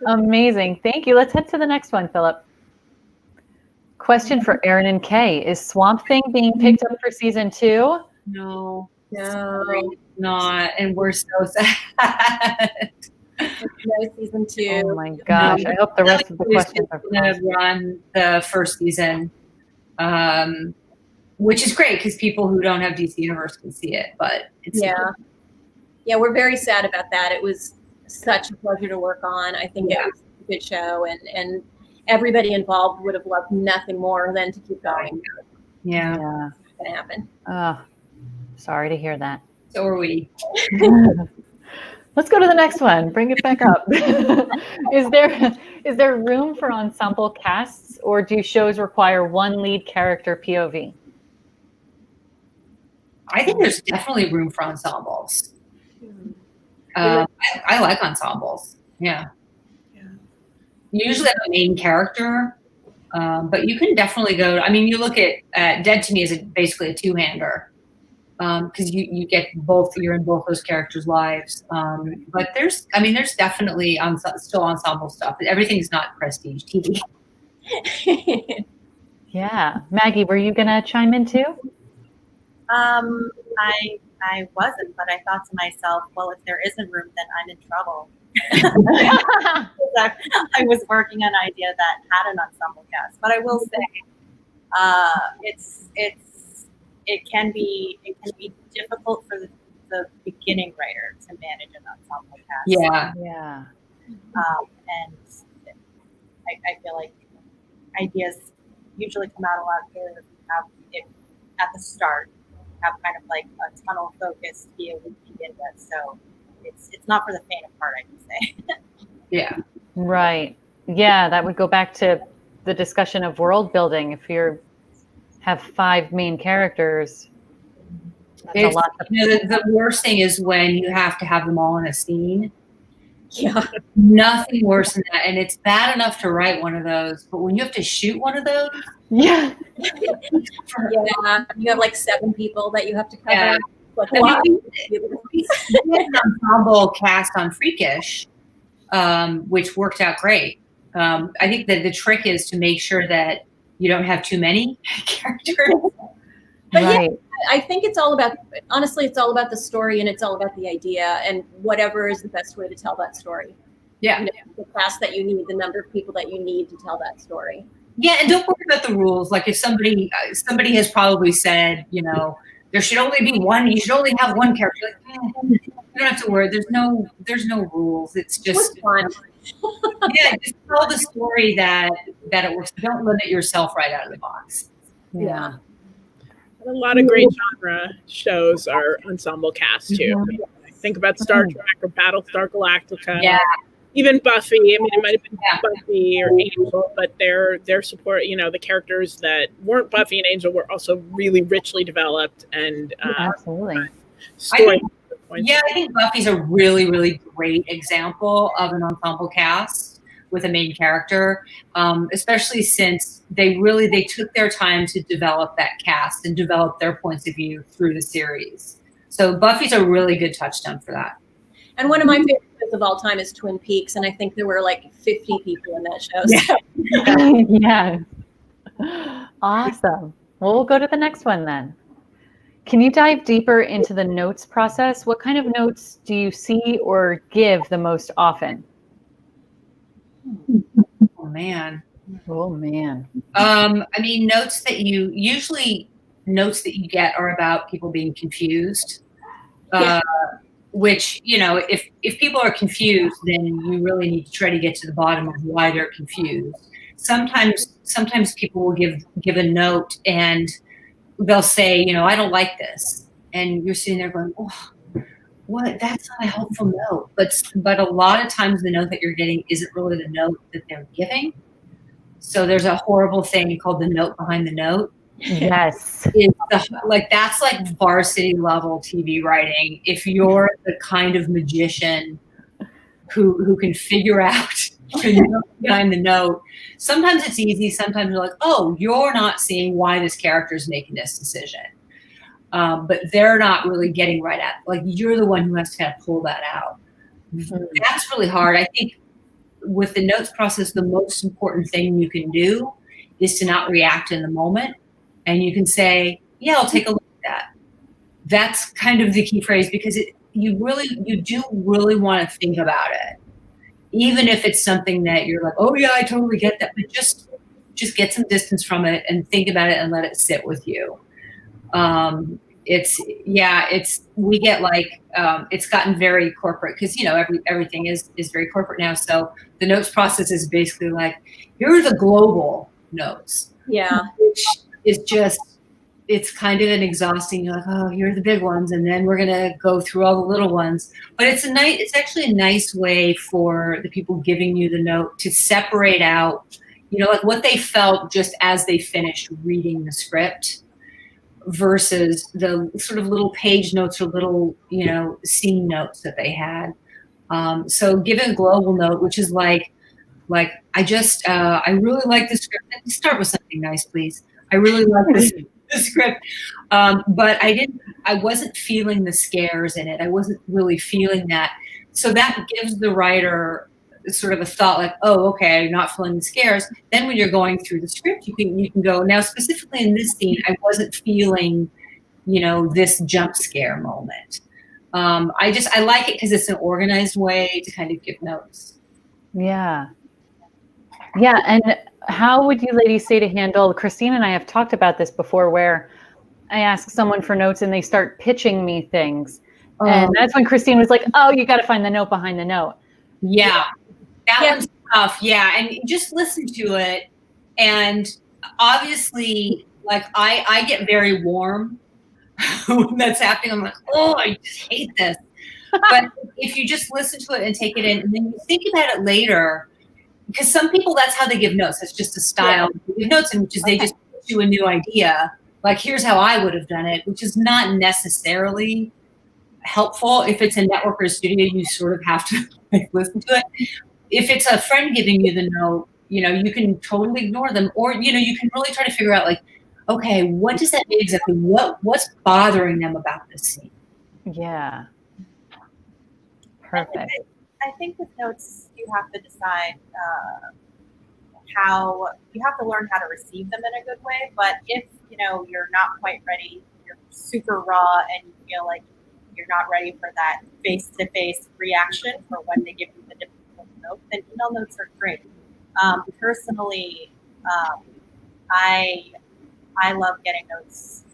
Amazing. Thank you. Let's head to the next one, Philip. Question for Erin and Kay. Is Swamp Thing being picked up for season 2? No, it's not. And we're so sad. No season 2. Oh my gosh. I hope the rest of the questions are going to run the first season, which is great because people who don't have DC Universe can see it, but it's yeah, we're very sad about that. It was such a pleasure to work on. I think it was a good show, and everybody involved would have loved nothing more than to keep going. Yeah. It's gonna happen. Oh, sorry to hear that. So are we. Let's go to the next one. Bring it back up. Is there room for ensemble casts, or do shows require one lead character POV? I think there's definitely room for ensembles. I like ensembles. Yeah. You usually have a main character, but you can definitely go. I mean, you look at Dead to Me is basically a two-hander. Because you get both, you're in both those characters' lives. But there's definitely still ensemble stuff. Everything's not prestige TV. Yeah. Maggie, were you going to chime in too? I wasn't, but I thought to myself, well, if there isn't room, then I'm in trouble. I was working on an idea that had an ensemble cast, but I will say, it can be difficult for the beginning writer to manage an ensemble cast. Yeah. And I feel like ideas usually come out a lot clearer if you have it at the start. Have kind of like a tunnel focus POV to begin with. So it's not for the faint of heart, I can say. Yeah. Right. Yeah, that would go back to the discussion of world building. If you have 5 main characters, that's a lot. The worst thing is when you have to have them all in a scene. Yeah. Nothing worse than that. And it's bad enough to write one of those, but when you have to shoot one of those. Yeah. You have like 7 people that you have to cover. Yeah. Like, we had an ensemble cast on Freakish, which worked out great. I think that the trick is to make sure that you don't have too many characters. But right. I think it's all about the story, and it's all about the idea and whatever is the best way to tell that story. Yeah. The cast that you need, the number of people that you need to tell that story. Yeah, and don't worry about the rules. Like if somebody has probably said, there should only be one. You should only have one character. Like, you don't have to worry. There's no rules. It's just fun. Just tell the story that it works. Don't limit yourself right out of the box. Yeah. A lot of great genre shows are ensemble cast too. Think about Star Trek or Battlestar Galactica. Yeah. even Buffy. I mean, it might have been Yeah. Buffy or Angel, but their support, the characters that weren't Buffy and Angel were also really richly developed and Absolutely. story. I think Buffy's a really, really great example of an ensemble cast with a main character, especially since they took their time to develop that cast and develop their points of view through the series. So Buffy's a really good touchstone for that. And one of my favorite shows of all time is Twin Peaks, and I think there were like 50 people in that show. So. Yeah. Awesome. Well, we'll go to the next one then. Can you dive deeper into the notes process? What kind of notes do you see or give the most often? Oh man. Oh man. I mean, notes that you get are about people being confused. Which, if people are confused, then you really need to try to get to the bottom of why they're confused. Sometimes people will give a note and they'll say, I don't like this. And you're sitting there going, oh, what? That's not a helpful note. But a lot of times the note that you're getting isn't really the note that they're giving. So there's a horrible thing called the note behind the note. Yes. That's like varsity level TV writing. If you're the kind of magician who can figure out the note behind the note, sometimes it's easy. Sometimes you're like, oh, you're not seeing why this character is making this decision. But they're not really getting right at it. Like, you're the one who has to kind of pull that out. Mm-hmm. That's really hard. I think with the notes process, the most important thing you can do is to not react in the moment. And you can say, yeah, I'll take a look at that. That's kind of the key phrase, because you do really want to think about it. Even if it's something that you're like, oh yeah, I totally get that. But just get some distance from it and think about it and let it sit with you. It's gotten very corporate because, everything is very corporate now. So the notes process is basically like, here are the global notes. Yeah. Which is it's kind of an exhausting. You're like, oh, here are the big ones, and then we're gonna go through all the little ones. But it's actually a nice way for the people giving you the note to separate out, like what they felt just as they finished reading the script versus the sort of little page notes or little, scene notes that they had. So giving a global note, which is like I really like the script. Let me start with something nice, please. I really like the script, but I wasn't feeling the scares in it. I wasn't really feeling that. So that gives the writer sort of a thought like, oh, okay, I'm not feeling the scares. Then when you're going through the script, you can go, now specifically in this scene, I wasn't feeling, this jump scare moment. I like it because it's an organized way to kind of give notes. Yeah. Yeah. And how would you ladies say to handle, Kristine and I have talked about this before, where I ask someone for notes and they start pitching me things. And that's when Kristine was like, oh, you got to find the note behind the note. Yeah. That one's tough. Yeah. And just listen to it. And obviously, like, I get very warm when that's happening. I'm like, oh, I just hate this. But if you just listen to it and take it in, and then you think about it later, because some people, that's how they give notes. It's just a style. Yeah. They give notes, and they just put you a new idea. Like, here's how I would have done it, which is not necessarily helpful. If it's a network or a studio, you sort of have to listen to it. If it's a friend giving you the note, you can totally ignore them, or you can really try to figure out, like, okay, what does that mean exactly? What's bothering them about this scene? Yeah. Perfect. I think with notes, you have to decide how you have to learn how to receive them in a good way. But if you're not quite ready, you're super raw, and you feel like you're not ready for that face-to-face reaction for when they give you the difficult note, then email notes are great. Personally, I love getting notes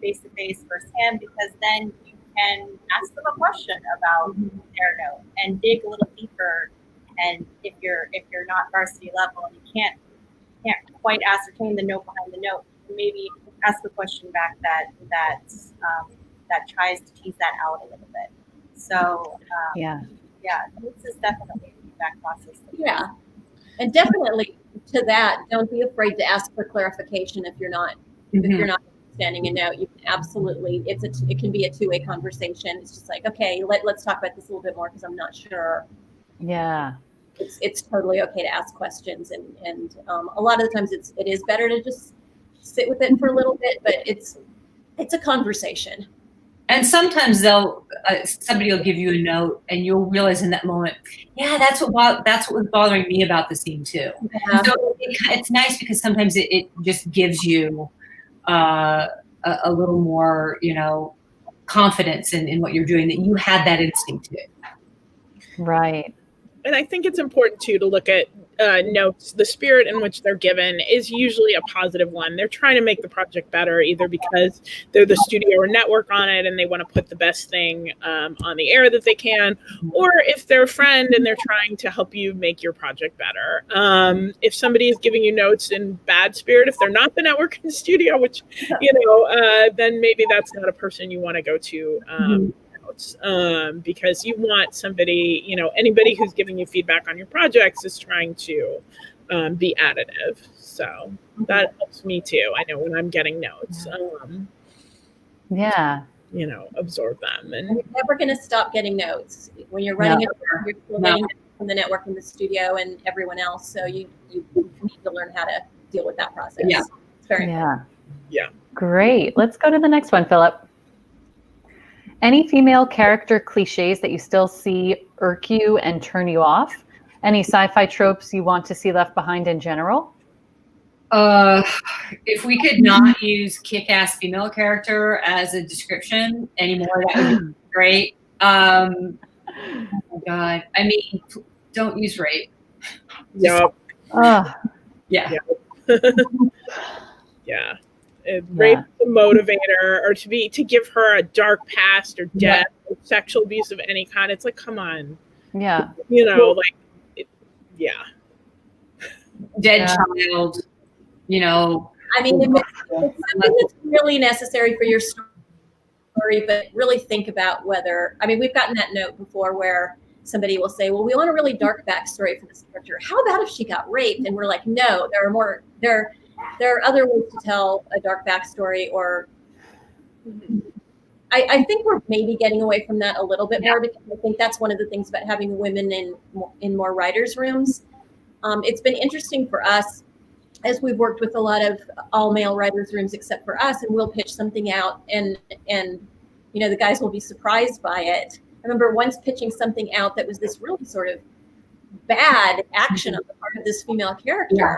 face-to-face firsthand, because then you can ask them a question about their note and dig a little deeper. And if you're not varsity level and you can't quite ascertain the note behind the note, maybe ask a question back that tries to tease that out a little bit. So yeah, this is definitely feedback process. Yeah. And definitely to that, don't be afraid to ask for clarification if you're not understanding a note. You can absolutely, it can be a two-way conversation. It's just like, okay, let's talk about this a little bit more because I'm not sure. Yeah. It's totally okay to ask questions, and a lot of the times it is better to just sit with it for a little bit, but it's a conversation. And sometimes somebody will give you a note, and you'll realize in that moment, yeah, that's what was bothering me about the scene too. Yeah. So it's nice because sometimes it just gives you a little more, confidence in what you're doing, that you had that instinct to. Right. And I think it's important too to look at notes. The spirit in which they're given is usually a positive one. They're trying to make the project better, either because they're the studio or network on it and they want to put the best thing on the air that they can, or if they're a friend and they're trying to help you make your project better. If somebody is giving you notes in bad spirit, if they're not the network and studio, which, then maybe that's not a person you want to go to. Because you want somebody, anybody who's giving you feedback on your projects is trying to be additive. So that helps me too. I know when I'm getting notes, absorb them. And you're never going to stop getting notes when you're writing it. You're still getting notes from the network and the studio and everyone else. So you need to learn how to deal with that process. Yeah. It's very important. Yeah. Great. Let's go to the next one, Philip. Any female character cliches that you still see irk you and turn you off? Any sci-fi tropes you want to see left behind in general? If we could not use kick-ass female character as a description anymore, that would be great. Oh my God. I mean, don't use rape. Yep. Yeah. Yeah. Rape the motivator, or to give her a dark past or death or sexual abuse of any kind. It's like, come on. Yeah. Dead child, I mean, if it's something that's really necessary for your story, but really think about whether, we've gotten that note before where somebody will say, well, we want a really dark backstory for this character. How about if she got raped? And we're like, no, there are other ways to tell a dark backstory, or I think we're maybe getting away from that a little bit more, because I think that's one of the things about having women in more writers' rooms. It's been interesting for us as we've worked with a lot of all male writers' rooms except for us, and we'll pitch something out and the guys will be surprised by it. I remember once pitching something out that was this really sort of bad action on the part of this female character. Yeah.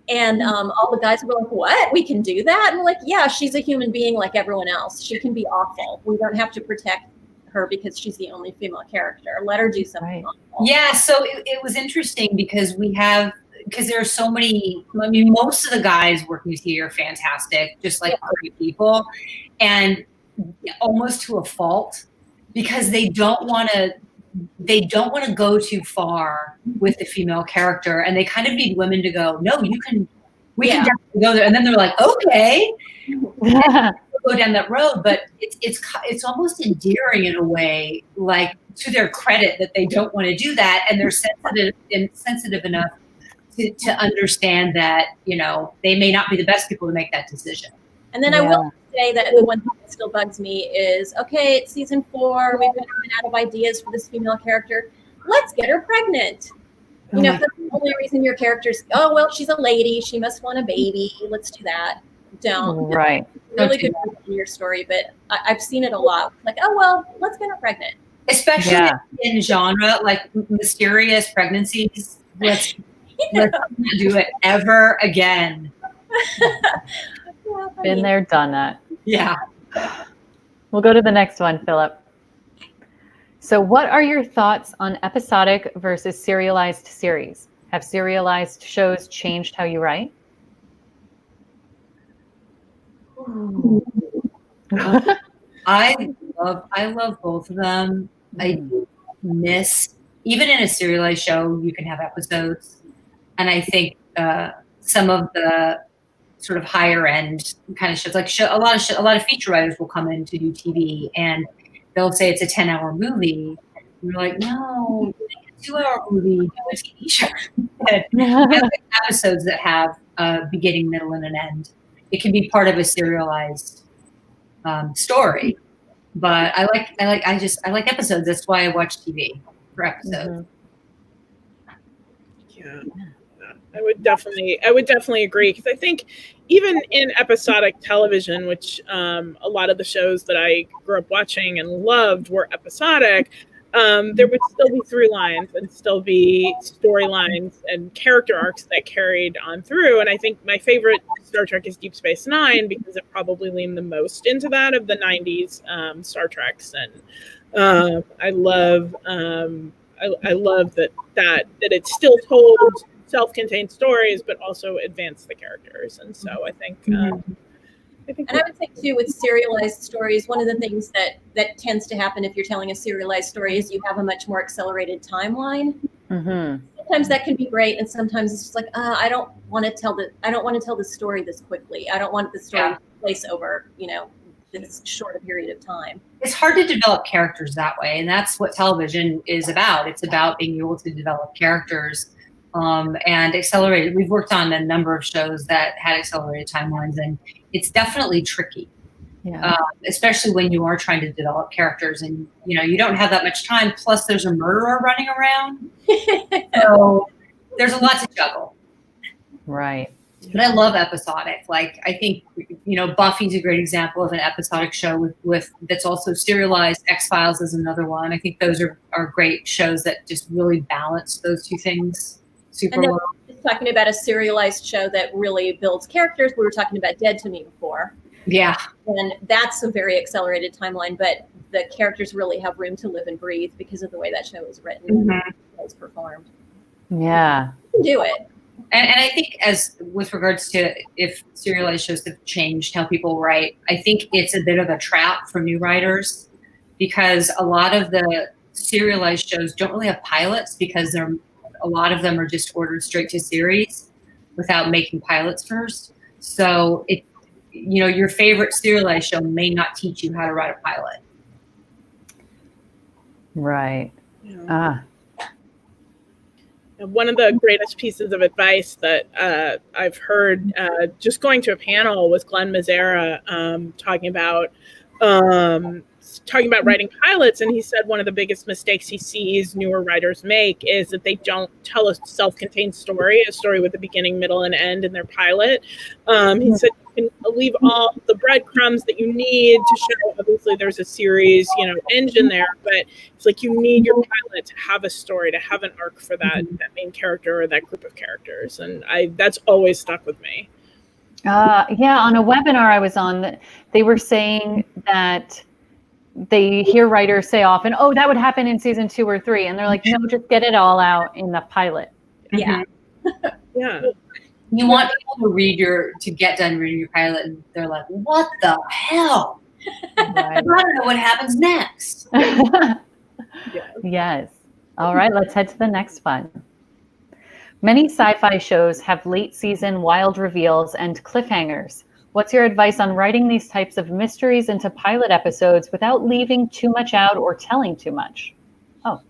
And all the guys were like, what? We can do that? And we're like, yeah, she's a human being like everyone else. She can be awful. We don't have to protect her because she's the only female character. Let her do something awful. Yeah, so it was interesting because there are so many, most of the guys working with you are fantastic, just like great people. And almost to a fault, because they don't want to go too far with the female character, and they kind of need women to go, no, we can definitely go there. And then they're like, okay, go down that road. But it's almost endearing in a way, like to their credit, that they don't want to do that, and they're sensitive enough to understand that they may not be the best people to make that decision. And then I will say that the one thing that still bugs me is, okay, it's season 4. We've been out of ideas for this female character. Let's get her pregnant. If that's the only reason your character's, she's a lady, she must want a baby. Let's do that. Don't. Right. Really good in your story, but I've seen it a lot. Like, let's get her pregnant. Especially in genre, like mysterious pregnancies. Let's not do it ever again. Been there, done that. Yeah. We'll go to the next one, Philip. So what are your thoughts on episodic versus serialized series? Have serialized shows changed how you write? I love both of them. I miss, even in a serialized show, you can have episodes. And I think some of the sort of higher end kind of shows, like a lot of feature writers will come in to do TV, and they'll say it's a 10-hour movie. And you're like, no, 2-hour movie to a TV show. Have episodes that have a beginning, middle, and an end. It can be part of a serialized story. But I like episodes. That's why I watch TV for episodes. Yeah. I would definitely agree, because I think even in episodic television, which a lot of the shows that I grew up watching and loved were episodic, there would still be through lines and still be storylines and character arcs that carried on through. And I think my favorite Star Trek is Deep Space Nine, because it probably leaned the most into that of the 90s Star Treks. And I love that it still told self-contained stories, but also advanced the characters. And so I think, and I would say too, with serialized stories, one of the things that tends to happen if you're telling a serialized story is you have a much more accelerated timeline. Sometimes that can be great, and sometimes it's just like, I don't want to tell the story this quickly. I don't want the story to take place over, this short a period of time. It's hard to develop characters that way, and that's what television is about. It's about being able to develop characters and accelerated. We've worked on a number of shows that had accelerated timelines, and it's definitely tricky, especially when you are trying to develop characters and you don't have that much time. Plus, there's a murderer running around, so there's a lot to juggle. Right. But I love episodic. Like, I think Buffy's a great example of an episodic show with that's also serialized. X-Files is another one. I think those are great shows that just really balance those two things super well. Talking about a serialized show that really builds characters, we were talking about Dead to Me before. Yeah. And that's a very accelerated timeline, but the characters really have room to live and breathe because of the way that show is written and it's performed. Yeah. You can do it. And I think, as with regards to if serialized shows have changed how people write, I think it's a bit of a trap for new writers, because a lot of the serialized shows don't really have pilots, because a lot of them are just ordered straight to series without making pilots first. So your favorite serialized show may not teach you how to write a pilot. Right. Yeah. One of the greatest pieces of advice that I've heard just going to a panel with Glenn Mazzara talking about writing pilots, and he said one of the biggest mistakes he sees newer writers make is that they don't tell a self-contained story, a story with a beginning, middle, and end in their pilot. He said you can leave all the breadcrumbs that you need to show. Obviously, there's a series, engine there, but it's like you need your pilot to have a story, to have an arc for that main character or that group of characters, and that's always stuck with me. On a webinar I was on, they were saying that they hear writers say often, "Oh, that would happen in season 2 or 3," and they're like, "No, just get it all out in the pilot." Yeah. Yeah. You want people to get done reading your pilot, and they're like, "What the hell? Right. I don't know what happens next." Yes. All right, let's head to the next one. Many sci-fi shows have late season wild reveals and cliffhangers. What's your advice on writing these types of mysteries into pilot episodes without leaving too much out or telling too much? Oh.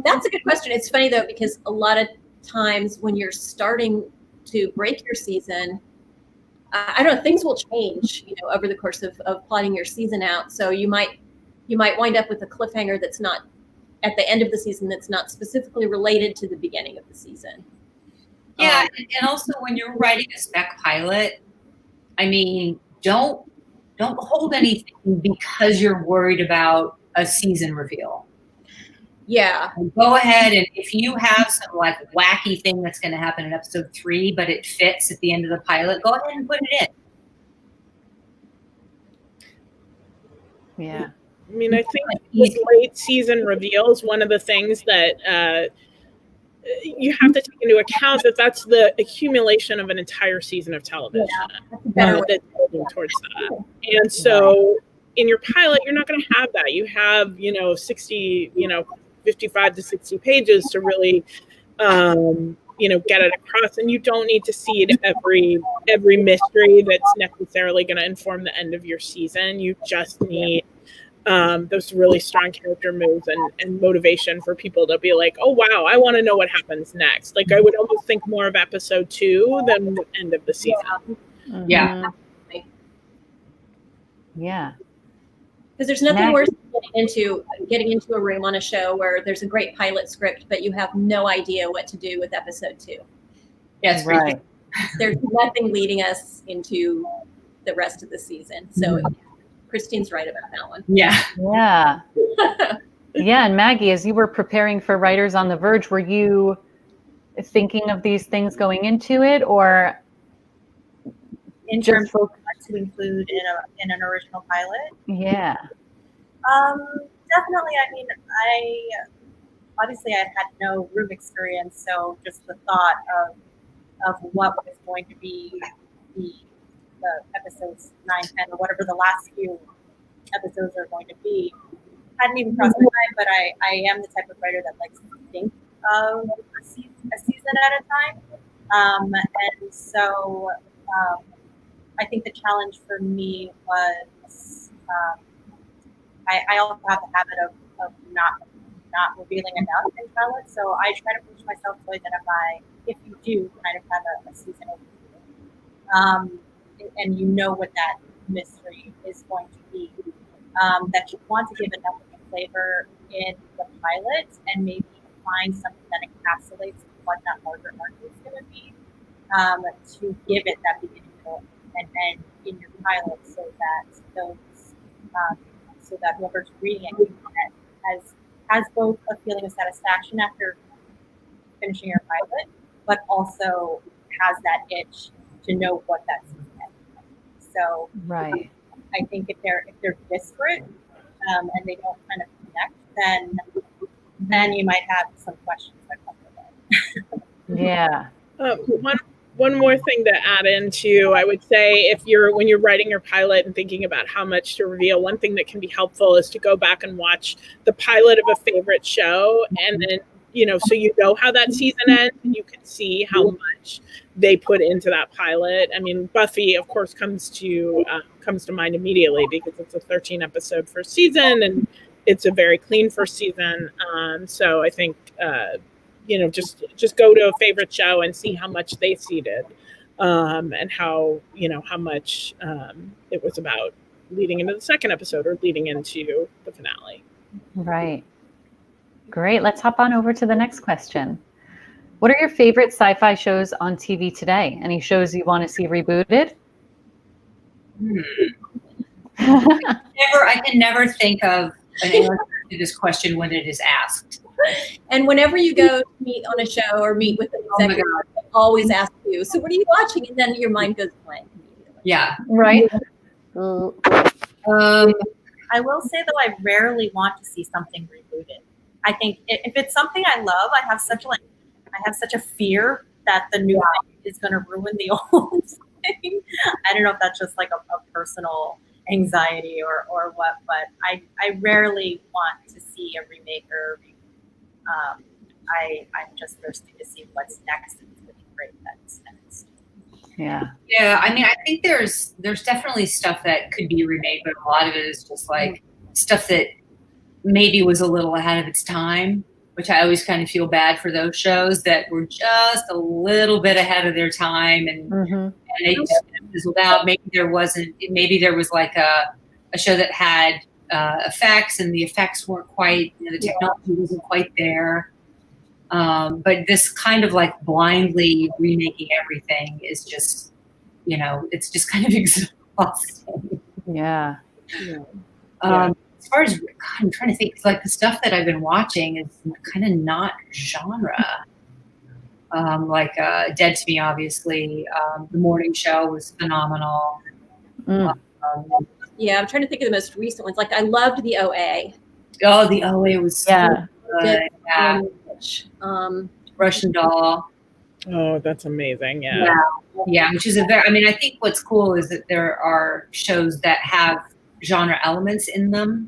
That's a good question. It's funny though, because a lot of times when you're starting to break your season, I don't know, things will change, over the course of plotting your season out. So you might wind up with a cliffhanger that's not at the end of the season, that's not specifically related to the beginning of the season. Yeah, and also when you're writing a spec pilot, don't hold anything because you're worried about a season reveal. Yeah. Go ahead, and if you have some wacky thing that's going to happen in episode 3, but it fits at the end of the pilot, go ahead and put it in. Yeah. I think with late season reveals, one of the things that you have to take into account that's the accumulation of an entire season of television that's building towards that. And so in your pilot, you're not going to have that. You have, 60, 55 to 60 pages to really, get it across. And you don't need to seed every mystery that's necessarily going to inform the end of your season. You just need those really strong character moves and motivation for people to be like, oh, wow, I want to know what happens next. Like, I would almost think more of episode 2 than the end of the season. Yeah. Yeah. Because there's nothing worse than getting into a room on a show where there's a great pilot script, but you have no idea what to do with episode 2. Yes, Right. There's nothing leading us into the rest of the season. So Kristine's right about that one. Yeah. Yeah. Yeah. And Maggie, as you were preparing for Writers on the Verge, were you thinking of these things going into it, or In terms of what to include in an original pilot? Yeah. Definitely. I mean, obviously I had no room experience, so just the thought of what was going to be the episodes 9, 10, or whatever the last few episodes are going to be hadn't even crossed my mind. But I am the type of writer that likes to think of a season at a time, and so I think the challenge for me was I also have the habit of not revealing enough in pilots, so I try to push myself to identify if you do kind of have a season overview, and you know what that mystery is going to be, that you want to give enough of a flavor in the pilot and maybe find something that encapsulates what that larger arc is going to be, to give it that beginning, middle, and end in your pilot, so that whoever's reading it has both a feeling of satisfaction after finishing your pilot, but also has that itch to know what that season is. So Right. I think if they're disparate, and they don't kind of connect, then you might have some questions that come with it. Yeah. One more thing to add into, I would say, when you're writing your pilot and thinking about how much to reveal, one thing that can be helpful is to go back and watch the pilot of a favorite show, and then so you know how that season ends, and you can see how much they put into that pilot. I mean, Buffy, of course, comes to mind immediately because it's a 13 episode first season, and it's a very clean first season. So I think just go to a favorite show and see how much they seeded, and how much it was about leading into the second episode or leading into the finale. Right. Great. Let's hop on over to the next question. What are your favorite sci-fi shows on TV today? Any shows you want to see rebooted? I can never think of an answer to this question when it is asked. And whenever you go to meet on a show or meet with an executive, they always ask you, so what are you watching? And then your mind goes blank immediately. Yeah. Right. I will say, though, I rarely want to see something rebooted. I think if it's something I love, I have such a fear that the new thing is going to ruin the old thing. I don't know if that's just like a personal anxiety or what, but I rarely want to see a remake or I'm just thirsty to see what's next, and it's really great that's next. Yeah. Yeah, I mean, I think there's definitely stuff that could be remade, but a lot of it is just like stuff that maybe was a little ahead of its time, which I always kind of feel bad for those shows that were just a little bit ahead of their time, and they just fizzled out. Maybe there was like a show that had effects, and the effects weren't quite, the technology wasn't quite there. But this kind of like blindly remaking everything is just, it's just kind of exhausting. Yeah. As far as, I'm trying to think, like the stuff that I've been watching is kind of not genre. Like Dead to Me, obviously. The morning show was phenomenal. Yeah, I'm trying to think of the most recent ones. Like I loved the OA. Oh, the OA was so good. Yeah. Russian Doll. Oh, that's amazing. Yeah. Yeah, which is I think what's cool is that there are shows that have genre elements in them.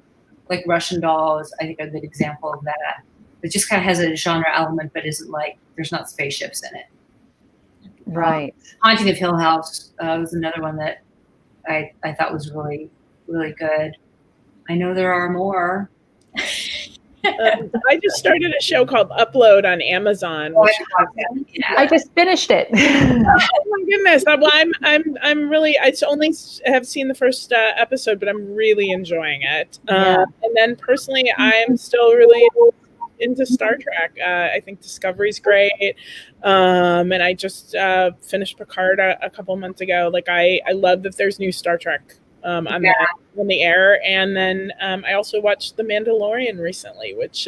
Like Russian Doll is, I think, a good example of that. It just kind of has a genre element, but isn't like, there's not spaceships in it. Right. Haunting of Hill House was another one that I thought was really, really good. I know there are more. I just started a show called Upload on Amazon. Which I just finished it. oh my goodness! I'm really. I only have seen the first episode, but I'm really enjoying it. Yeah. And then personally, I'm still really into Star Trek. I think Discovery's great. And I just finished Picard a couple months ago. Like I love that there's new Star Trek on the air. And then I also watched The Mandalorian recently, which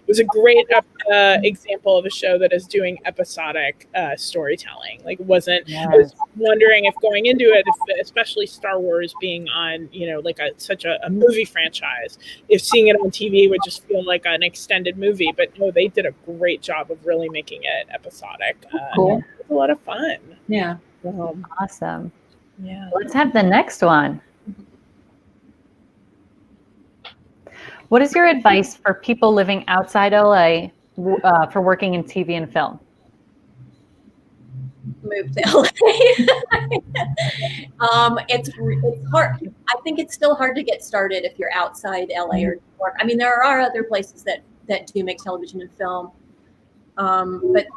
was a great example of a show that is doing episodic storytelling. Like wasn't, I was wondering if going into it, especially Star Wars being on, like such a movie franchise, if seeing it on TV would just feel like an extended movie. But no, they did a great job of really making it episodic. Cool. It was a lot of fun. Yeah. Awesome. Yeah. Let's have the next one. What is your advice for people living outside LA for working in TV and film? Move to LA. It's hard. I think it's still hard to get started if you're outside LA or New York. I mean, there are other places that do make television and film, but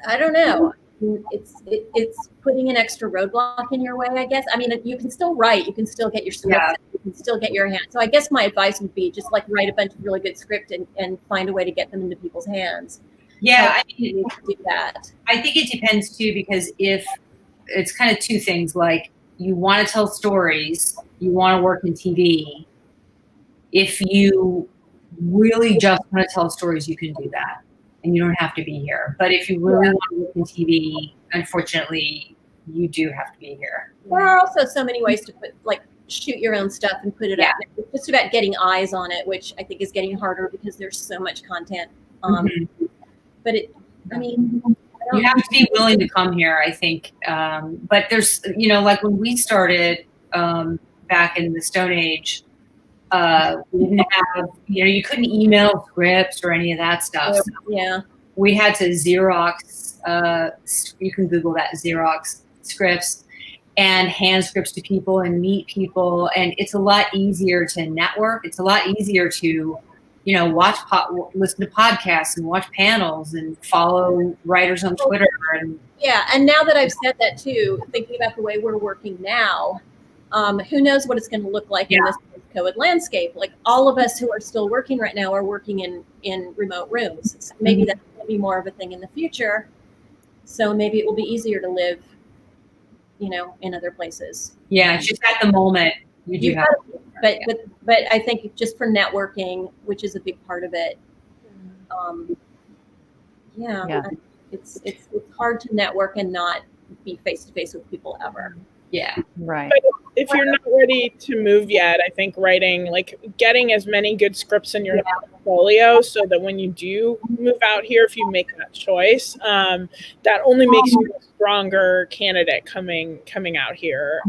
I don't know. It's putting an extra roadblock in your way, I guess. I mean, you can still write, you can still get your scripts, you can still get your hand. So I guess my advice would be just like write a bunch of really good script and find a way to get them into people's hands. Yeah, I mean, you need to do that. I think it depends too, because if it's kind of two things, like you want to tell stories, you want to work in TV. If you really just want to tell stories, you can do that. And you don't have to be here. But if you really want to work in TV, unfortunately, you do have to be here. There are also so many ways to shoot your own stuff and put it out. It's just about getting eyes on it, which I think is getting harder because there's so much content. But you have to be willing to come here, I think. But there's, like when we started back in the Stone Age, we didn't have, you couldn't email scripts or any of that stuff. So we had to Xerox, you can Google that, Xerox scripts and hand scripts to people and meet people. And it's a lot easier to network. It's a lot easier to, listen to podcasts and watch panels and follow writers on Twitter. And now that I've said that too, thinking about the way we're working now, who knows what it's going to look like in this COVID landscape. Like all of us who are still working right now are working in remote rooms. So maybe that's going to be more of a thing in the future. So maybe it will be easier to live, in other places. Yeah, it's just at the moment you do have. But I think just for networking, which is a big part of it. It's hard to network and not be face to face with people ever. Yeah, right. But if you're not ready to move yet, I think writing, getting as many good scripts in your portfolio so that when you do move out here, if you make that choice, that only makes you a stronger candidate coming out here.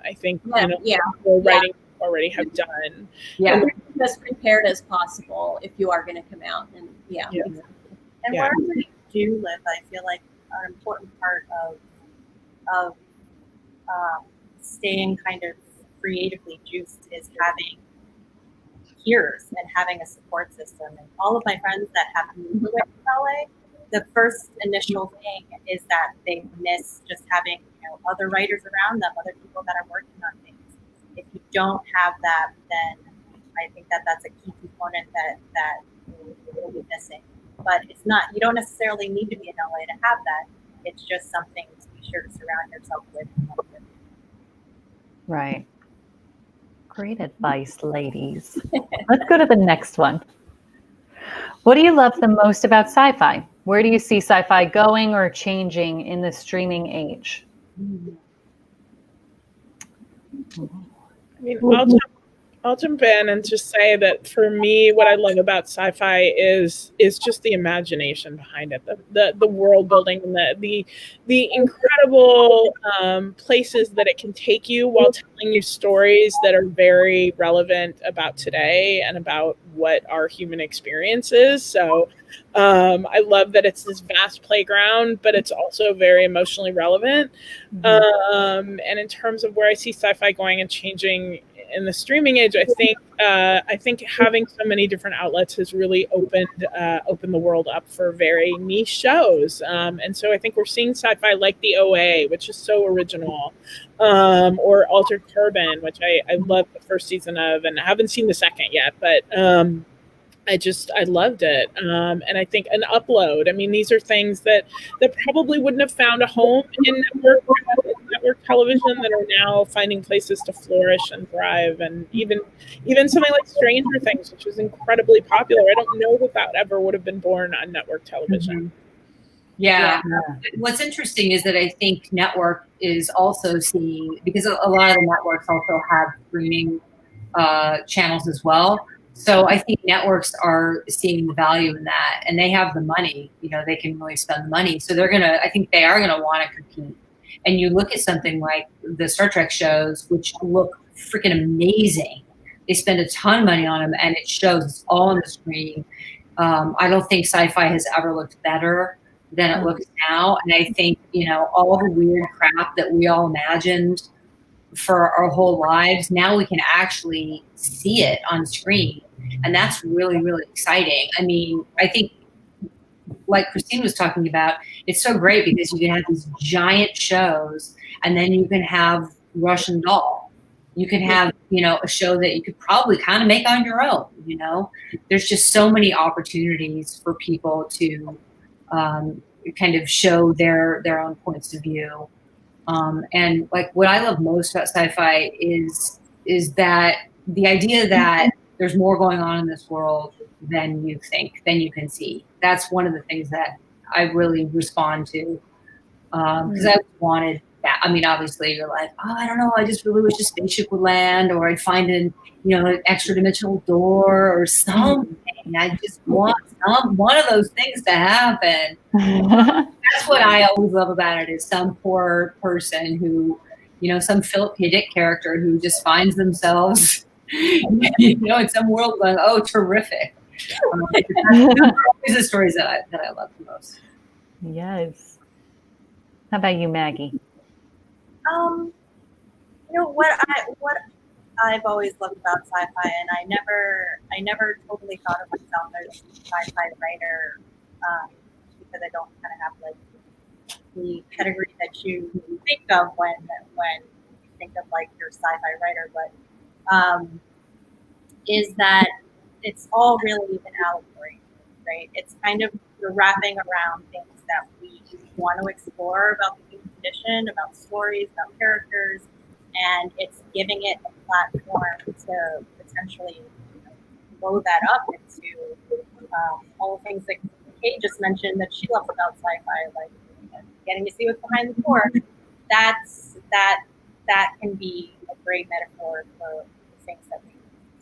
I think people writing already have done. Yeah, be as prepared as possible if you are going to come out. And and wherever you do live, I feel like an important part of staying kind of creatively juiced is having peers and having a support system. And all of my friends that have moved away from LA, the first initial thing is that they miss just having other writers around them, other people that are working on things. If you don't have that, then I think that's a key component that you'll be missing. But it's not, you don't necessarily need to be in LA to have that. It's just something to be sure to surround yourself with. Right. Great advice, ladies. Let's go to the next one. What do you love the most about sci-fi? Where do you see sci-fi going or changing in the streaming age? I mean, I'll jump in and just say that for me, what I love about sci-fi is just the imagination behind it, the world building, and the incredible places that it can take you while telling you stories that are very relevant about today and about what our human experience is. So I love that it's this vast playground, but it's also very emotionally relevant. And in terms of where I see sci-fi going and changing in the streaming age, I think having so many different outlets has really opened the world up for very niche shows. And so I think we're seeing sci-fi like the OA, which is so original, or Altered Carbon, which I love the first season of, and I haven't seen the second yet, but I loved it. And I think an Upload, I mean, these are things that probably wouldn't have found a home in network television that are now finding places to flourish and thrive. And even something like Stranger Things, which was incredibly popular. I don't know that ever would have been born on network television. Mm-hmm. Yeah. What's interesting is that I think network is also seeing, because a lot of the networks also have streaming channels as well. So I think networks are seeing the value in that, and they have the money. They can really spend the money. So I think they are gonna want to compete. And you look at something like the Star Trek shows, which look freaking amazing. They spend a ton of money on them, and it shows. It's all on the screen. I don't think sci-fi has ever looked better than it looks now. And I think, all the weird crap that we all imagined for our whole lives, now we can actually see it on screen. And that's really, really exciting. I mean, I think, like Kristine was talking about, it's so great because you can have these giant shows, and then you can have Russian Doll. You can have, a show that you could probably kind of make on your own. There's just so many opportunities for people to kind of show their own points of view. And like what I love most about sci-fi is that the idea that there's more going on in this world than you think, than you can see. That's one of the things that I really respond to, because I wanted that. I mean, obviously you're like, oh, I don't know, I just really wish a spaceship would land, or I'd find an extra dimensional door or something. I just want one of those things to happen. That's what I always love about it, is some poor person who, some Philip K. Dick character who just finds themselves, in some world going, oh, terrific. These are the stories that I love the most. Yes. How about you, Maggie? What I've always loved about sci-fi, and I never totally thought of myself as a sci-fi writer, because I don't kind of have like the pedigree that you think of when you think of like your sci-fi writer, but is that it's all really an allegory, right? It's kind of, you're wrapping around things that we want to explore about the human condition, about stories, about characters, and it's giving it a platform to potentially blow that up into all the things that Kate just mentioned that she loves about sci-fi, like getting to see what's behind the door. That can be a great metaphor for the things that we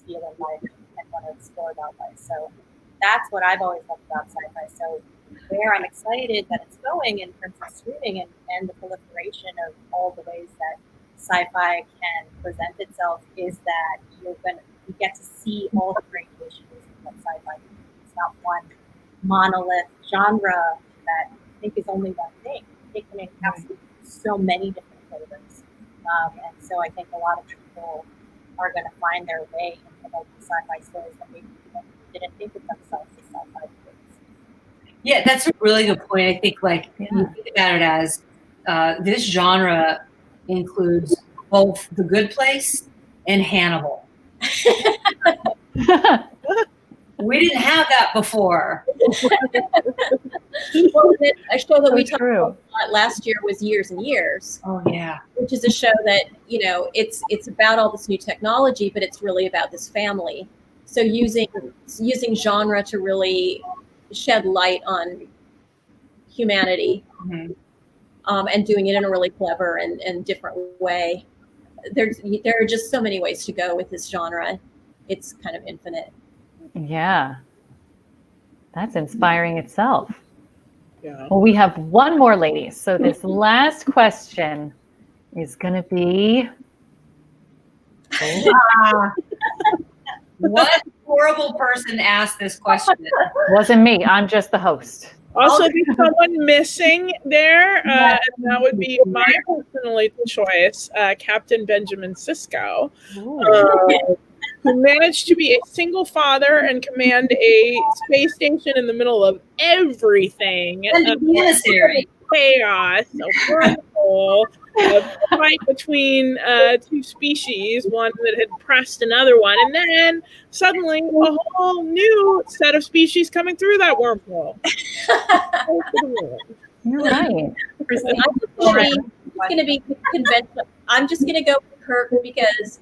feel in life and want to explore about life. So that's what I've always loved about sci-fi. So where I'm excited that it's going in terms of streaming and the proliferation of all the ways that sci-fi can present itself is that you get to see all the variations of sci-fi. It's not one monolith genre that I think is only one thing. It can encapsulate so many different flavors. And so I think a lot of people are going to find their way into like the sci-fi stories that maybe didn't think of themselves as sci-fi stories. Yeah, that's a really good point. I think you think about it as this genre includes both The Good Place and Hannibal. We didn't have that before. Well, a show that we talked about a lot last year was Years and Years. Oh yeah, which is a show that it's about all this new technology, but it's really about this family. So using genre to really shed light on humanity, and doing it in a really clever and different way. There are just so many ways to go with this genre. It's kind of infinite. Yeah. That's inspiring itself. Yeah. Well, we have one more, ladies. So this last question is going to be... What horrible person asked this question? Wasn't me. I'm just the host. Also, there's someone missing there, and that would be my personal choice, Captain Benjamin Sisko, who managed to be a single father and command a space station in the middle of everything. Chaos, a wormhole, a fight between two species, one that had pressed another one, and then suddenly a whole new set of species coming through that wormhole. You're right. Kristine, I'm going to be conventional. I'm just going to go with Kirk because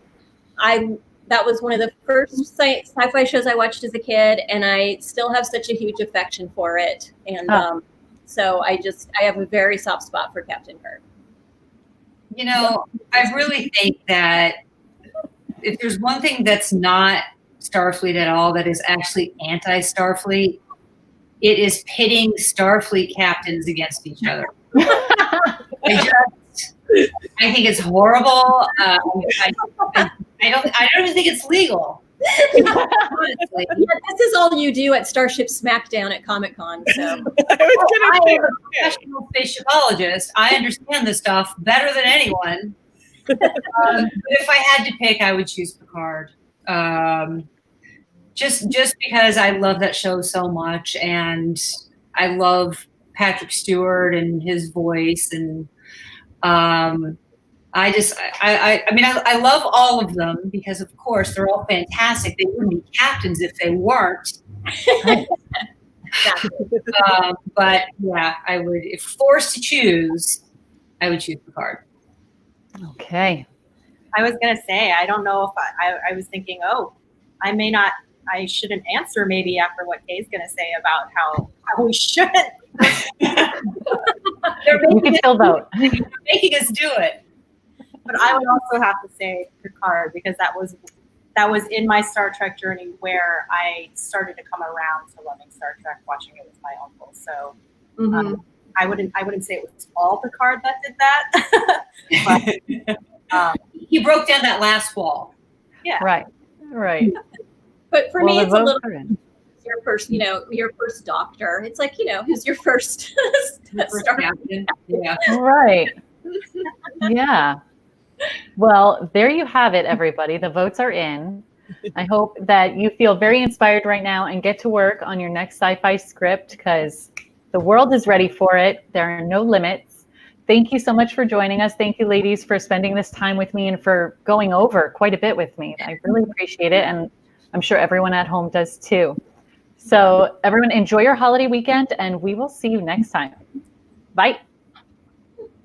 that was one of the first sci-fi shows I watched as a kid, and I still have such a huge affection for it. And so I have a very soft spot for Captain Kirk. You know, I really think that if there's one thing that's not Starfleet at all, that is actually anti-Starfleet, it is pitting Starfleet captains against each other. I think it's horrible. I don't even think it's legal. Honestly. This is all you do at Starship Smackdown at Comic-Con. So I am a professional spaceshipologist. I understand this stuff better than anyone. But if I had to pick, I would choose Picard. Just because I love that show so much, and I love Patrick Stewart and his voice, and I love all of them because, of course, they're all fantastic. They wouldn't be captains if they weren't. But yeah, I would, if forced to choose, I would choose Picard. Okay. I was going to say, I don't know if I was thinking, I shouldn't answer maybe after what Kay's going to say about how we shouldn't. You can still vote. They're making us do it. But I would also have to say Picard because that was in my Star Trek journey where I started to come around to loving Star Trek, watching it with my uncle. So I wouldn't say it was all Picard that did that. But, he broke down that last wall. Yeah. Right. but for me, it's a little your first doctor. It's like, who's your first Star captain? Yeah. Right. Yeah. Well, there you have it, everybody. The votes are in. I hope that you feel very inspired right now and get to work on your next sci-fi script because the world is ready for it. There are no limits. Thank you so much for joining us. Thank you, ladies, for spending this time with me and for going over quite a bit with me. I really appreciate it, and I'm sure everyone at home does too. So everyone, enjoy your holiday weekend, and we will see you next time. Bye.